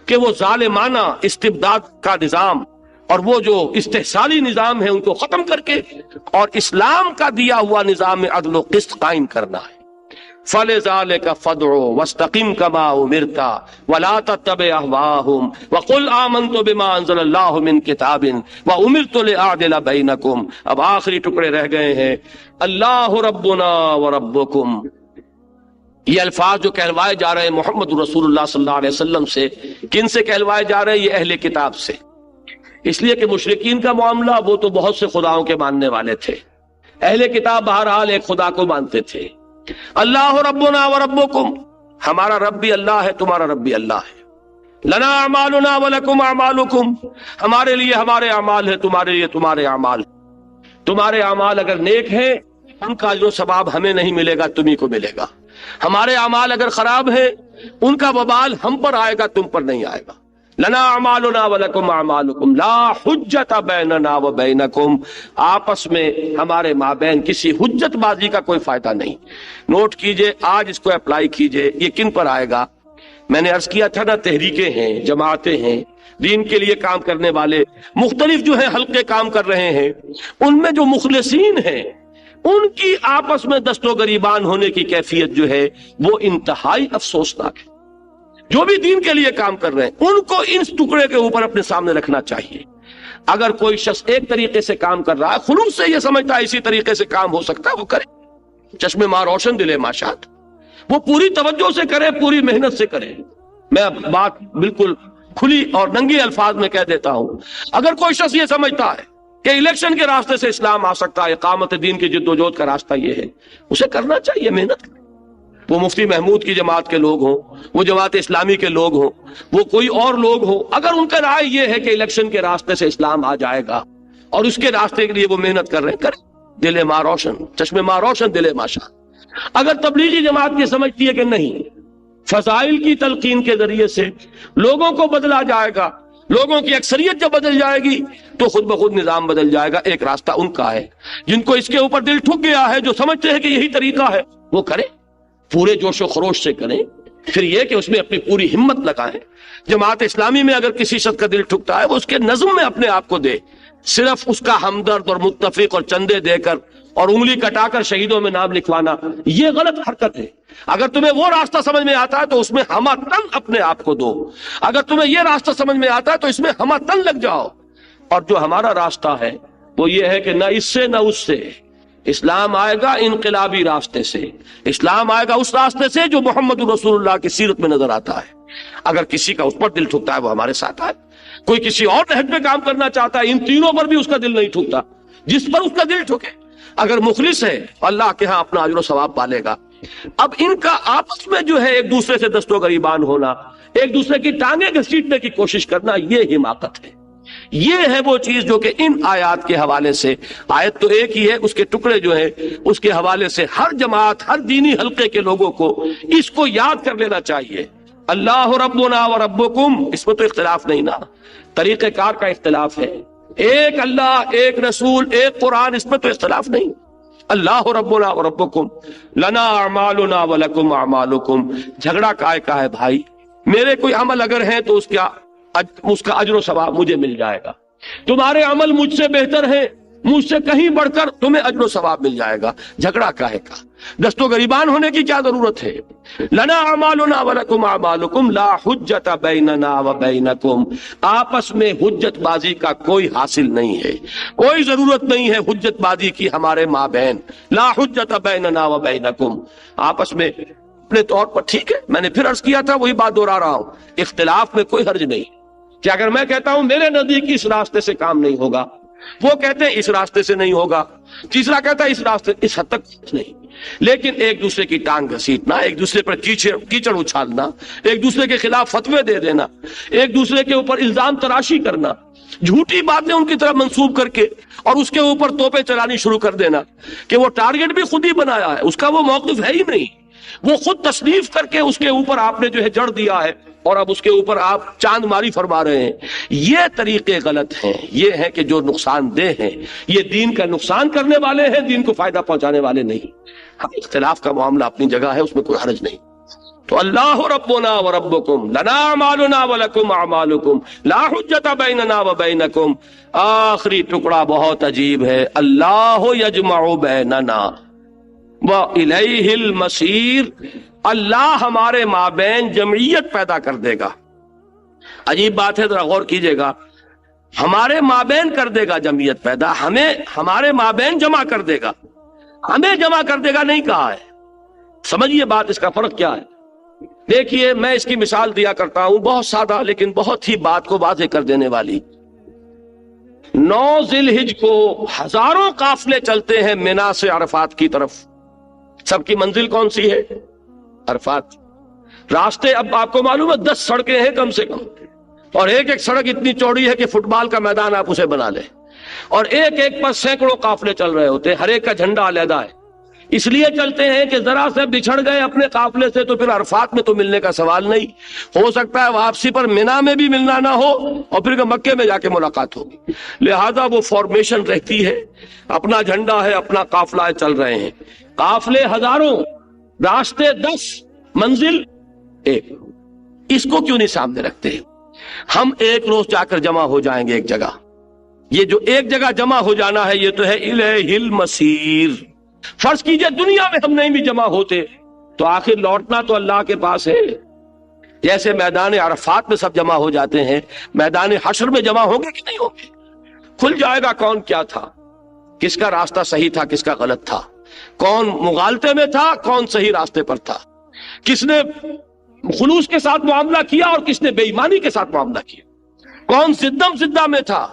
کہ وہ ظالمانہ استبداد کا نظام اور وہ جو استحصالی نظام ہے ان کو ختم کر کے اور اسلام کا دیا ہوا نظام میں عدل و قسط قائم کرنا ہے. فَلِذَلِكَ فَادْعُ وَاسْتَقِمْ كَمَا أُمِرْتَ وَلَا تَتَّبِعْ أَهْوَاءَهُمْ وَقُلْ آمَنْتُ بِمَا أَنزَلَ اللَّهُ مِنْ كِتَابٍ وَأُمِرْتُ لِأَعْدِلَ بَيْنَكُمْ. اب آخری ٹکڑے رہ گئے ہیں. اللہ ربنا وربکم. یہ الفاظ جو کہلوائے جا رہے ہیں محمد رسول اللہ صلی اللہ علیہ وسلم سے، کن سے کہلوائے جا رہے ہیں؟ یہ اہل کتاب سے۔ اس لیے کہ مشرکین کا معاملہ، وہ تو بہت سے خداؤں کے ماننے والے تھے، اہل کتاب بہرحال ایک خدا کو مانتے تھے۔ اللہ ربنا و ربکم، ہمارا رب بھی اللہ ہے، تمہارا رب بھی اللہ ہے۔ لنا اعمالنا ولکم اعمالکم، ہمارے لیے ہمارے اعمال ہیں، تمہارے لیے تمہارے اعمال ہیں۔ تمہارے اعمال اگر نیک ہیں ان کا اجر و ثواب ہمیں نہیں ملے گا، تمہیں کو ملے گا۔ ہمارے اعمال اگر خراب ہیں ان کا وبال ہم پر آئے گا، تم پر نہیں آئے گا۔ لنا اعمالنا ولکم اعمالکم لا حجت بیننا و بینکم، آپس میں ہمارے مابین کسی حجت بازی کا کوئی فائدہ نہیں۔ نوٹ کیجئے، آج اس کو اپلائی کیجئے، یہ کن پر آئے گا؟ میں نے عرض کیا تھا نا، تحریکیں ہیں، جماعتیں ہیں، دین کے لیے کام کرنے والے مختلف جو ہیں حلقے کام کر رہے ہیں، ان میں جو مخلصین ہیں ان کی آپس میں دست و گریبان ہونے کی کیفیت جو ہے وہ انتہائی افسوسناک ہے۔ جو بھی دین کے لیے کام کر رہے ہیں ان کو اس ٹکڑے کے اوپر اپنے سامنے رکھنا چاہیے۔ اگر کوئی شخص ایک طریقے سے کام کر رہا ہے، خلوص سے یہ سمجھتا ہے اسی طریقے سے کام ہو سکتا ہے، وہ کرے، چشم ماں روشن دل ماشات، وہ پوری توجہ سے کرے، پوری محنت سے کرے۔ میں بات بالکل کھلی اور ننگی الفاظ میں کہہ دیتا ہوں، اگر کوئی شخص یہ سمجھتا ہے کہ الیکشن کے راستے سے اسلام آ سکتا ہے، اقامت دین کی جد و جہد کا راستہ یہ ہے، اسے کرنا چاہیے، محنت کرے۔ وہ مفتی محمود کی جماعت کے لوگ ہوں، وہ جماعت اسلامی کے لوگ ہوں، وہ کوئی اور لوگ ہوں، اگر ان کا رائے یہ ہے کہ الیکشن کے راستے سے اسلام آ جائے گا اور اس کے راستے کے لیے وہ محنت کر رہے ہیں، کریں، دل ماں روشن، چشم ماں روشن، دل ماشا۔ اگر تبلیغی جماعت یہ سمجھتی ہے کہ نہیں، فضائل کی تلقین کے ذریعے سے لوگوں کو بدلا جائے گا، لوگوں کی اکثریت جب بدل جائے گی تو خود بخود نظام بدل جائے گا، ایک راستہ ان کا ہے۔ جن کو اس کے اوپر دل ٹھک گیا ہے، جو سمجھتے ہیں کہ یہی طریقہ ہے، وہ کریں، پورے جوش و خروش سے کریں، پھر یہ کہ اس میں اپنی پوری ہمت لگائیں۔ جماعت اسلامی میں اگر کسی شخص کا دل ٹھکتا ہے، وہ اس کے نظم میں اپنے آپ کو دے، صرف اس کا ہمدرد اور متفق اور چندے دے کر اور انگلی کٹا کر شہیدوں میں نام لکھوانا، یہ غلط حرکت ہے۔ اگر تمہیں وہ راستہ سمجھ میں آتا ہے تو اس میں ہمہ تن اپنے آپ کو دو، اگر تمہیں یہ راستہ سمجھ میں آتا ہے تو اس میں ہمہ تن لگ جاؤ۔ اور جو ہمارا راستہ ہے وہ یہ ہے کہ نہ اس سے نہ اس سے، اسلام آئے گا انقلابی راستے سے، اسلام آئے گا اس راستے سے جو محمد رسول اللہ کی سیرت میں نظر آتا ہے۔ اگر کسی کا اس پر دل ٹھکتا ہے وہ ہمارے ساتھ آئے، کوئی کسی اور نہج پہ کام کرنا چاہتا ہے، ان تینوں پر بھی اس کا دل نہیں ٹھکتا، جس پر اس کا دل ٹھکے، اگر مخلص ہے اللہ کے ہاں اپنا اجر و ثواب پالے گا۔ اب ان کا آپس میں جو ہے ایک دوسرے سے دست و گریبان ہونا، ایک دوسرے کی ٹانگیں گھسیٹنے کی کوشش کرنا، یہ حماقت ہے۔ یہ ہے وہ چیز جو کہ ان آیات کے حوالے سے، آیت تو ایک ہی ہے، اس کے ٹکڑے جو ہیں اس کے حوالے سے ہر جماعت، ہر دینی حلقے کے لوگوں کو اس کو یاد کر لینا چاہیے۔ اللہ ربنا و ربکم، اس میں تو اختلاف نہیں نا، طریقہ کار کا اختلاف ہے۔ ایک اللہ، ایک رسول، ایک قرآن، اس میں تو اختلاف نہیں۔ اللہ ربنا و ربکم لنا اعمالنا ولکم اعمالکم، جھگڑا کائے کا ہے بھائی؟ میرے کوئی عمل اگر ہے تو اس کا اجر و ثواب مجھے مل جائے گا، تمہارے عمل مجھ سے بہتر ہیں، مجھ سے کہیں بڑھ کر تمہیں اجر و ثواب مل جائے گا، جھگڑا کاہے کا؟ دست و گریبان ہونے کی کیا ضرورت ہے؟ لنا اعمالنا ولکم اعمالکم لا حجت بیننا و بینکم، آپس میں حجت بازی کا کوئی حاصل نہیں ہے، کوئی ضرورت نہیں ہے حجت بازی کی ہمارے مابین۔ لا حجت بیننا و بینکم، آپس میں اپنے طور پر ٹھیک ہے، میں نے پھر عرض کیا تھا، وہی بات دہرا رہا ہوں، اختلاف میں کوئی حرج نہیں کہ اگر میں کہتا ہوں میرے نزدیک اس راستے سے کام نہیں ہوگا، وہ کہتے ہیں اس راستے سے نہیں ہوگا، تیسرا کہتا ہے اس راستے، اس حد تک نہیں، لیکن ایک دوسرے کی ٹانگ گھسیٹنا، ایک دوسرے پر کیچڑ اچھالنا، ایک دوسرے کے خلاف فتوے دے دینا، ایک دوسرے کے اوپر الزام تراشی کرنا، جھوٹی باتیں ان کی طرف منسوب کر کے اور اس کے اوپر توپیں چلانی شروع کر دینا کہ وہ ٹارگٹ بھی خود ہی بنایا ہے، اس کا وہ موقف ہے ہی نہیں، وہ خود تصنیف کر کے اس کے اوپر آپ نے جو ہے جڑ دیا ہے اور اب اس کے اوپر آپ چاند ماری فرما رہے ہیں۔ یہ طریقے غلط ہیں، یہ ہے کہ جو نقصان دہ ہیں، یہ دین کا نقصان کرنے والے ہیں، دین کو فائدہ پہنچانے والے نہیں۔ ہم اختلاف کا معاملہ اپنی جگہ ہے، اس میں کوئی حرج نہیں۔ تو اللہ ربنا و ربکم لنا اعمالنا ولکم اعمالکم لا حجت بیننا و بینکم۔ آخری ٹکڑا بہت عجیب ہے، اللہ یجمع بیننا وَإِلَيْهِ الْمَصِيرُ، اللہ ہمارے مابین جمعیت پیدا کر دے گا۔ عجیب بات ہے، ذرا غور کیجئے گا، ہمارے مابین کر دے گا جمعیت پیدا، ہمیں ہمارے مابین جمع کر دے گا، ہمیں جمع کر دے گا نہیں کہا ہے، سمجھیے بات، اس کا فرق کیا ہے؟ دیکھیے میں اس کی مثال دیا کرتا ہوں، بہت سادہ لیکن بہت ہی بات کو واضح کر دینے والی۔ 9 ذی الحجہ کو ہزاروں قافلے چلتے ہیں منا سے عرفات کی طرف، سب کی منزل کون سی ہے؟ عرفات۔ راستے اب آپ کو معلوم ہے 10 سڑکیں ہیں کم سے کم، اور ایک ایک سڑک اتنی چوڑی ہے کہ فٹ بال کا میدان آپ اسے بنا لیں، اور ایک ایک پر سینکڑوں قافلے چل رہے ہوتے ہیں، ہر ایک کا جھنڈا علیحدہ ہے۔ اس لیے چلتے ہیں کہ ذرا سے بچھڑ گئے اپنے قافلے سے تو پھر عرفات میں تو ملنے کا سوال نہیں، ہو سکتا ہے واپسی پر منا میں بھی ملنا نہ ہو اور پھر مکے میں جا کے ملاقات ہوگی، لہذا وہ فارمیشن رہتی ہے، اپنا جھنڈا ہے، اپنا قافلہ ہے، چل رہے ہیں۔ قافلے ہزاروں، راستے 10، منزل ایک۔ اس کو کیوں نہیں سامنے رکھتے؟ ہم ایک روز جا کر جمع ہو جائیں گے ایک جگہ، یہ جو ایک جگہ جمع ہو جانا ہے یہ تو ہے الیہ المصیر۔ فرض کیجئے دنیا میں ہم نہیں بھی جمع ہوتے تو آخر لوٹنا تو اللہ کے پاس ہے۔ جیسے میدان عرفات میں سب جمع ہو جاتے ہیں، میدان حشر میں جمع ہوں گے کہ نہیں ہوں گے؟ کھل جائے گا کون کیا تھا، کس کا راستہ صحیح تھا، کس کا غلط تھا، کون مغالطے میں تھا، کون صحیح راستے پر تھا، کس نے خلوص کے ساتھ معاملہ کیا اور کس نے بے ایمانی کے ساتھ معاملہ کیا، کون زدم زدہ میں تھا،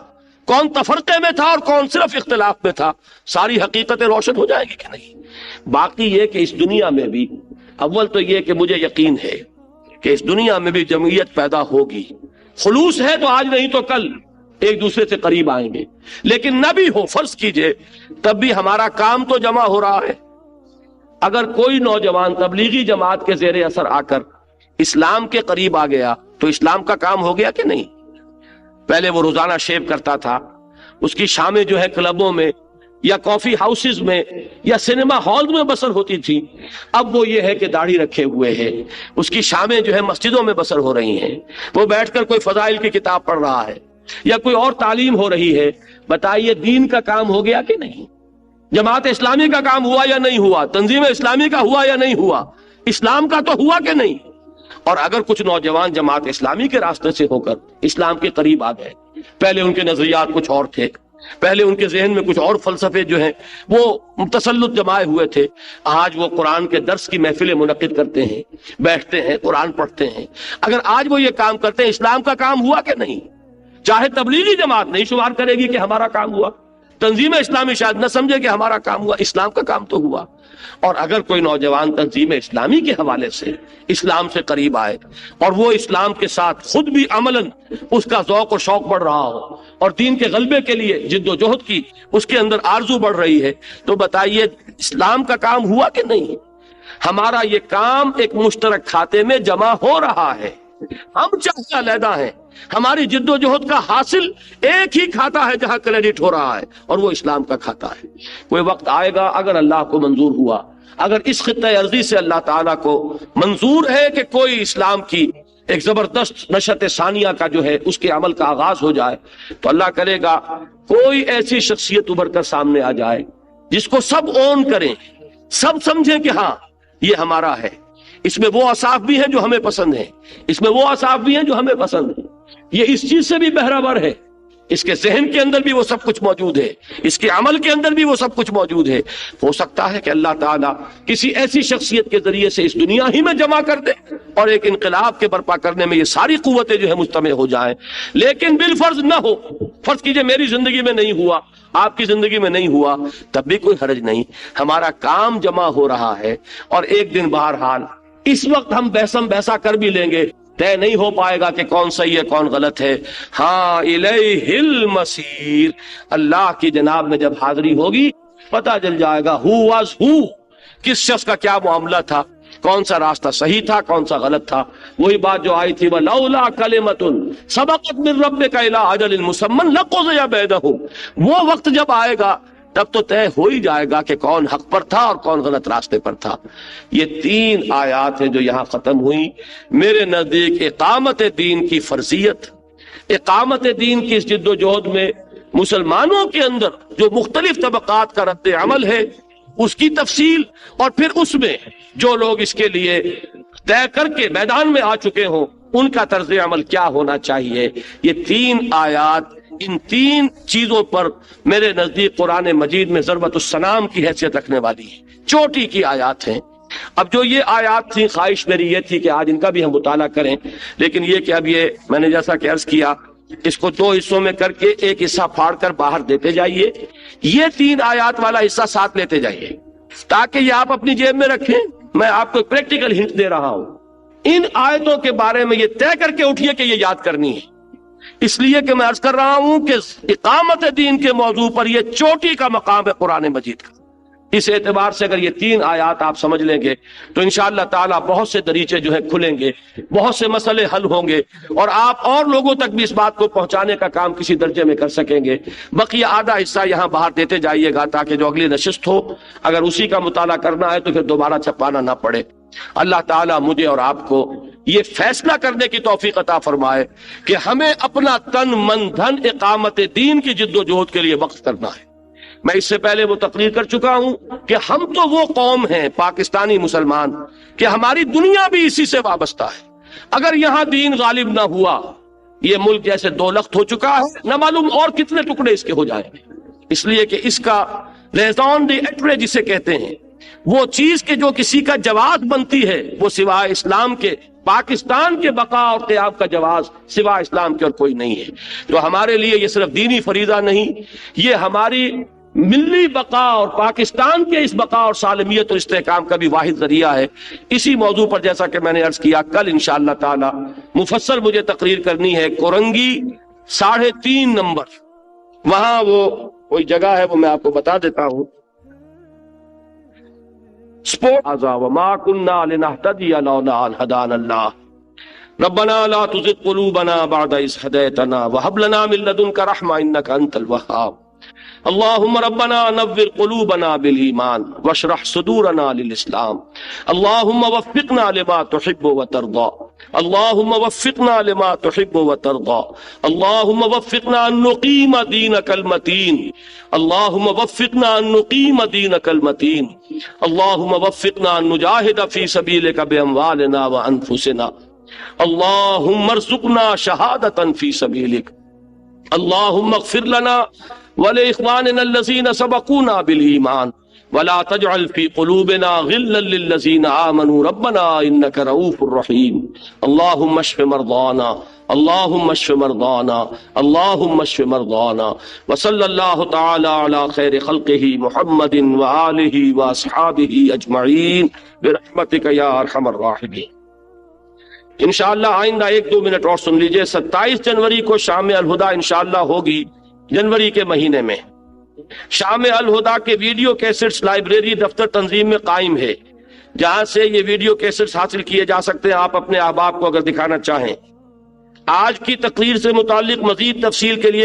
کون تفرقے میں تھا اور کون صرف اختلاف میں تھا، ساری حقیقتیں روشن ہو جائیں گی کہ نہیں؟ باقی یہ کہ اس دنیا میں بھی، اول تو یہ کہ مجھے یقین ہے کہ اس دنیا میں بھی جمعیت پیدا ہوگی، خلوص ہے تو آج نہیں تو کل ایک دوسرے سے قریب آئیں گے، لیکن نہ بھی ہو فرض کیجئے تب بھی ہمارا کام تو جمع ہو رہا ہے۔ اگر کوئی نوجوان تبلیغی جماعت کے زیر اثر آ کر اسلام کے قریب آ گیا تو اسلام کا کام ہو گیا کہ نہیں؟ پہلے وہ روزانہ شیو کرتا تھا، اس کی شامیں جو ہے کلبوں میں یا کافی ہاؤسز میں یا سینما ہال میں بسر ہوتی تھی، اب وہ یہ ہے کہ داڑھی رکھے ہوئے ہے، اس کی شامیں جو ہے مسجدوں میں بسر ہو رہی ہیں، وہ بیٹھ کر کوئی فضائل کی کتاب پڑھ رہا ہے یا کوئی اور تعلیم ہو رہی ہے۔ بتائیے دین کا کام ہو گیا کہ نہیں؟ جماعت اسلامی کا کام ہوا یا نہیں ہوا؟ تنظیم اسلامی کا ہوا یا نہیں ہوا؟ اسلام کا تو ہوا کہ نہیں؟ اور اگر کچھ نوجوان جماعت اسلامی کے راستے سے ہو کر اسلام کے قریب آ گئے، پہلے ان کے نظریات کچھ اور تھے، پہلے ان کے ذہن میں کچھ اور فلسفے جو ہیں وہ تسلط جمائے ہوئے تھے، آج وہ قرآن کے درس کی محفلیں منعقد کرتے ہیں، بیٹھتے ہیں، قرآن پڑھتے ہیں، اگر آج وہ یہ کام کرتے ہیں، اسلام کا کام ہوا کہ نہیں؟ چاہے تبلیغی جماعت نہیں شمار کرے گی کہ ہمارا کام ہوا، تنظیم اسلامی شاید نہ سمجھے کہ ہمارا کام ہوا، اسلام کا کام تو ہوا۔ اور اگر کوئی نوجوان تنظیم اسلامی کے حوالے سے اسلام سے قریب آئے اور وہ اسلام کے ساتھ خود بھی عملاً اس کا ذوق و شوق بڑھ رہا ہو اور دین کے غلبے کے لیے جد و جہد کی اس کے اندر آرزو بڑھ رہی ہے، تو بتائیے اسلام کا کام ہوا کہ نہیں؟ ہمارا یہ کام ایک مشترک کھاتے میں جمع ہو رہا ہے، ہم چاہے علیحدہ ہیں، ہماری جد و جہد کا حاصل ایک ہی کھاتا ہے جہاں کریڈٹ ہو رہا ہے، اور وہ اسلام کا کھاتا ہے۔ کوئی وقت آئے گا اگر اللہ کو منظور ہوا، اگر اس خطہ ارضی سے اللہ تعالیٰ کو منظور ہے کہ کوئی اسلام کی ایک زبردست نشت ثانیہ کا جو ہے اس کے عمل کا آغاز ہو جائے، تو اللہ کرے گا کوئی ایسی شخصیت ابھر کر سامنے آ جائے جس کو سب اون کریں، سب سمجھیں کہ ہاں یہ ہمارا ہے، اس میں وہ اوصاف بھی ہیں جو ہمیں پسند ہیں، اس میں وہ اوصاف بھی ہیں جو ہمیں پسند ہیں، یہ اس چیز سے بھی بہرہ ہے، اس کے ذہن کے اندر بھی وہ سب کچھ موجود ہے، اس کے عمل کے اندر بھی وہ سب کچھ موجود ہے۔ ہو سکتا ہے کہ اللہ تعالیٰ کسی ایسی شخصیت کے ذریعے سے اس دنیا ہی میں جمع کر دے اور ایک انقلاب کے برپا کرنے میں یہ ساری قوتیں جو ہے مجتمع ہو جائیں، لیکن بالفرض نہ ہو۔ فرض کیجئے میری زندگی میں نہیں ہوا، آپ کی زندگی میں نہیں ہوا، تب بھی کوئی حرج نہیں، ہمارا کام جمع ہو رہا ہے، اور ایک دن بہرحال اس وقت ہم بحثم بحثا کر بھی لیں گے، طے نہیں ہو پائے گا کہ کون صحیح ہے کون غلط ہے۔ ہاں الیہ المصیر، اللہ کی جناب میں جب حاضری ہوگی پتہ چل جائے گا ہو واز ہو، کس شخص کا کیا معاملہ تھا، کون سا راستہ صحیح تھا کون سا غلط تھا۔ وہی بات جو آئی تھی وَلَوْلَا كَلِمَةٌ سَبَقَتْ مِن رَبِّكَ إِلَىٰ أَجَلٍ مُّسَمًّى لَقُضِيَ بَيْنَهُمْ، وہ وقت جب آئے گا تب تو طے ہو ہی جائے گا کہ کون حق پر تھا اور کون غلط راستے پر تھا۔ یہ 3 آیات ہیں جو یہاں ختم ہوئی۔ میرے نزدیک اقامت دین کی فرضیت، اقامت دین کی اس جد و جہد میں مسلمانوں کے اندر جو مختلف طبقات کا رد عمل ہے اس کی تفصیل، اور پھر اس میں جو لوگ اس کے لیے طے کر کے میدان میں آ چکے ہوں ان کا طرز عمل کیا ہونا چاہیے۔ یہ 3 آیات ان 3 چیزوں پر میرے نزدیک قرآن مجید میں ضربۃ السلام کی حیثیت رکھنے والی ہے، چوٹی کی آیات ہیں۔ اب جو یہ آیات تھی، خواہش میری یہ تھی کہ آج ان کا بھی ہم مطالعہ کریں، لیکن یہ کہ اب یہ میں نے جیسا کہ عرض کیا، اس کو 2 حصوں میں کر کے ایک حصہ پھاڑ کر باہر دیتے جائیے، یہ 3 آیات والا حصہ ساتھ لیتے جائیے تاکہ یہ آپ اپنی جیب میں رکھیں۔ میں آپ کو پریکٹیکل ہنٹ دے رہا ہوں، ان آیتوں کے بارے میں یہ طے کر کے اٹھیے کہ یہ یاد کرنی ہے، اس لیے کہ میں عرض کر رہا ہوں کہ اقامت دین کے موضوع پر یہ چوٹی کا مقام ہے قرآن مجید کا۔ اس اعتبار سے اگر یہ 3 آیات آپ سمجھ لیں گے تو انشاءاللہ تعالی بہت سے دریچے جو ہیں کھلیں گے، بہت سے مسئلے حل ہوں گے، اور آپ اور لوگوں تک بھی اس بات کو پہنچانے کا کام کسی درجے میں کر سکیں گے۔ بقیہ آدھا حصہ یہاں باہر دیتے جائیے گا تاکہ جو اگلی نشست ہو اگر اسی کا مطالعہ کرنا ہے تو پھر دوبارہ چھپانا نہ پڑے۔ اللہ تعالیٰ مجھے اور آپ کو یہ فیصلہ کرنے کی توفیق عطا فرمائے کہ ہمیں اپنا تن من دھن اقامت دین کی جد و جہد کے لیے وقف کرنا ہے۔ میں اس سے پہلے وہ تقریر کر چکا ہوں کہ ہم تو وہ قوم ہیں پاکستانی مسلمان کہ ہماری دنیا بھی اسی سے وابستہ ہے۔ اگر یہاں دین غالب نہ ہوا، یہ ملک جیسے 2 لخت ہو چکا ہے، نہ معلوم اور کتنے ٹکڑے اس کے ہو جائیں گے۔ اس لیے کہ اس کا ریزون دی ایٹرے جسے کہتے ہیں، وہ چیز کہ جو کسی کا جواز بنتی ہے، وہ سوائے اسلام کے، پاکستان کے بقا اور قیام کا جواز سوائے اسلام کے اور کوئی نہیں ہے۔ تو ہمارے لیے یہ صرف دینی فریضہ نہیں، یہ ہماری ملی بقا اور پاکستان کے اس بقا اور سالمیت اور استحکام کا بھی واحد ذریعہ ہے۔ اسی موضوع پر جیسا کہ میں نے عرض کیا، کل انشاءاللہ تعالی مفصل مجھے تقریر کرنی ہے کورنگی 3.5 نمبر، وہاں وہ کوئی جگہ ہے، وہ میں آپ کو بتا دیتا ہوں۔ سپورٹ وما كنا لنهتدي لولا ان هدانا الله ربنا لا تزغ قلوبنا بعد إذ هديتنا وهب لنا من لدنك رحمة إنك أنت الوهاب اللهم ربنا نور قلوبنا بالإيمان واشرح صدورنا للإسلام اللهم وفقنا لما تحب وترضى اللهم وفقنا لما تحب وترضى اللهم وفقنا أن نقيم دينك المتين اللهم وفقنا أن نقيم دينك المتين اللهم وفقنا أن نجاهد في سبيلك بأموالنا وأنفسنا اللهم ارزقنا شهادة في سبيلك اللهم اغفر لنا ولإخواننا الذين سبقونا بالإيمان ولا تجعل في قلوبنا غلا للذين آمنوا ربنا إنك رؤوف رحيم اللهم اشف مرضانا اللهم اشف مرضانا اللهم اشف مرضانا وصلى الله تعالى على خير خلقه محمد وآله وأصحابه أجمعين برحمتك يا أرحم الراحمين۔ انشاءاللہ آئندہ 1-2 منٹ اور سن لیجئے، 27 جنوری کو شام الہدا انشاءاللہ ہوگی، جنوری کے مہینے میں۔ شام الہدا کے ویڈیو کیسٹس لائبریری دفتر تنظیم میں قائم ہے، جہاں سے یہ ویڈیو کیسٹس حاصل کیے جا سکتے ہیں، آپ اپنے احباب کو اگر دکھانا چاہیں۔ آج کی تقریر سے متعلق مزید تفصیل کے لیے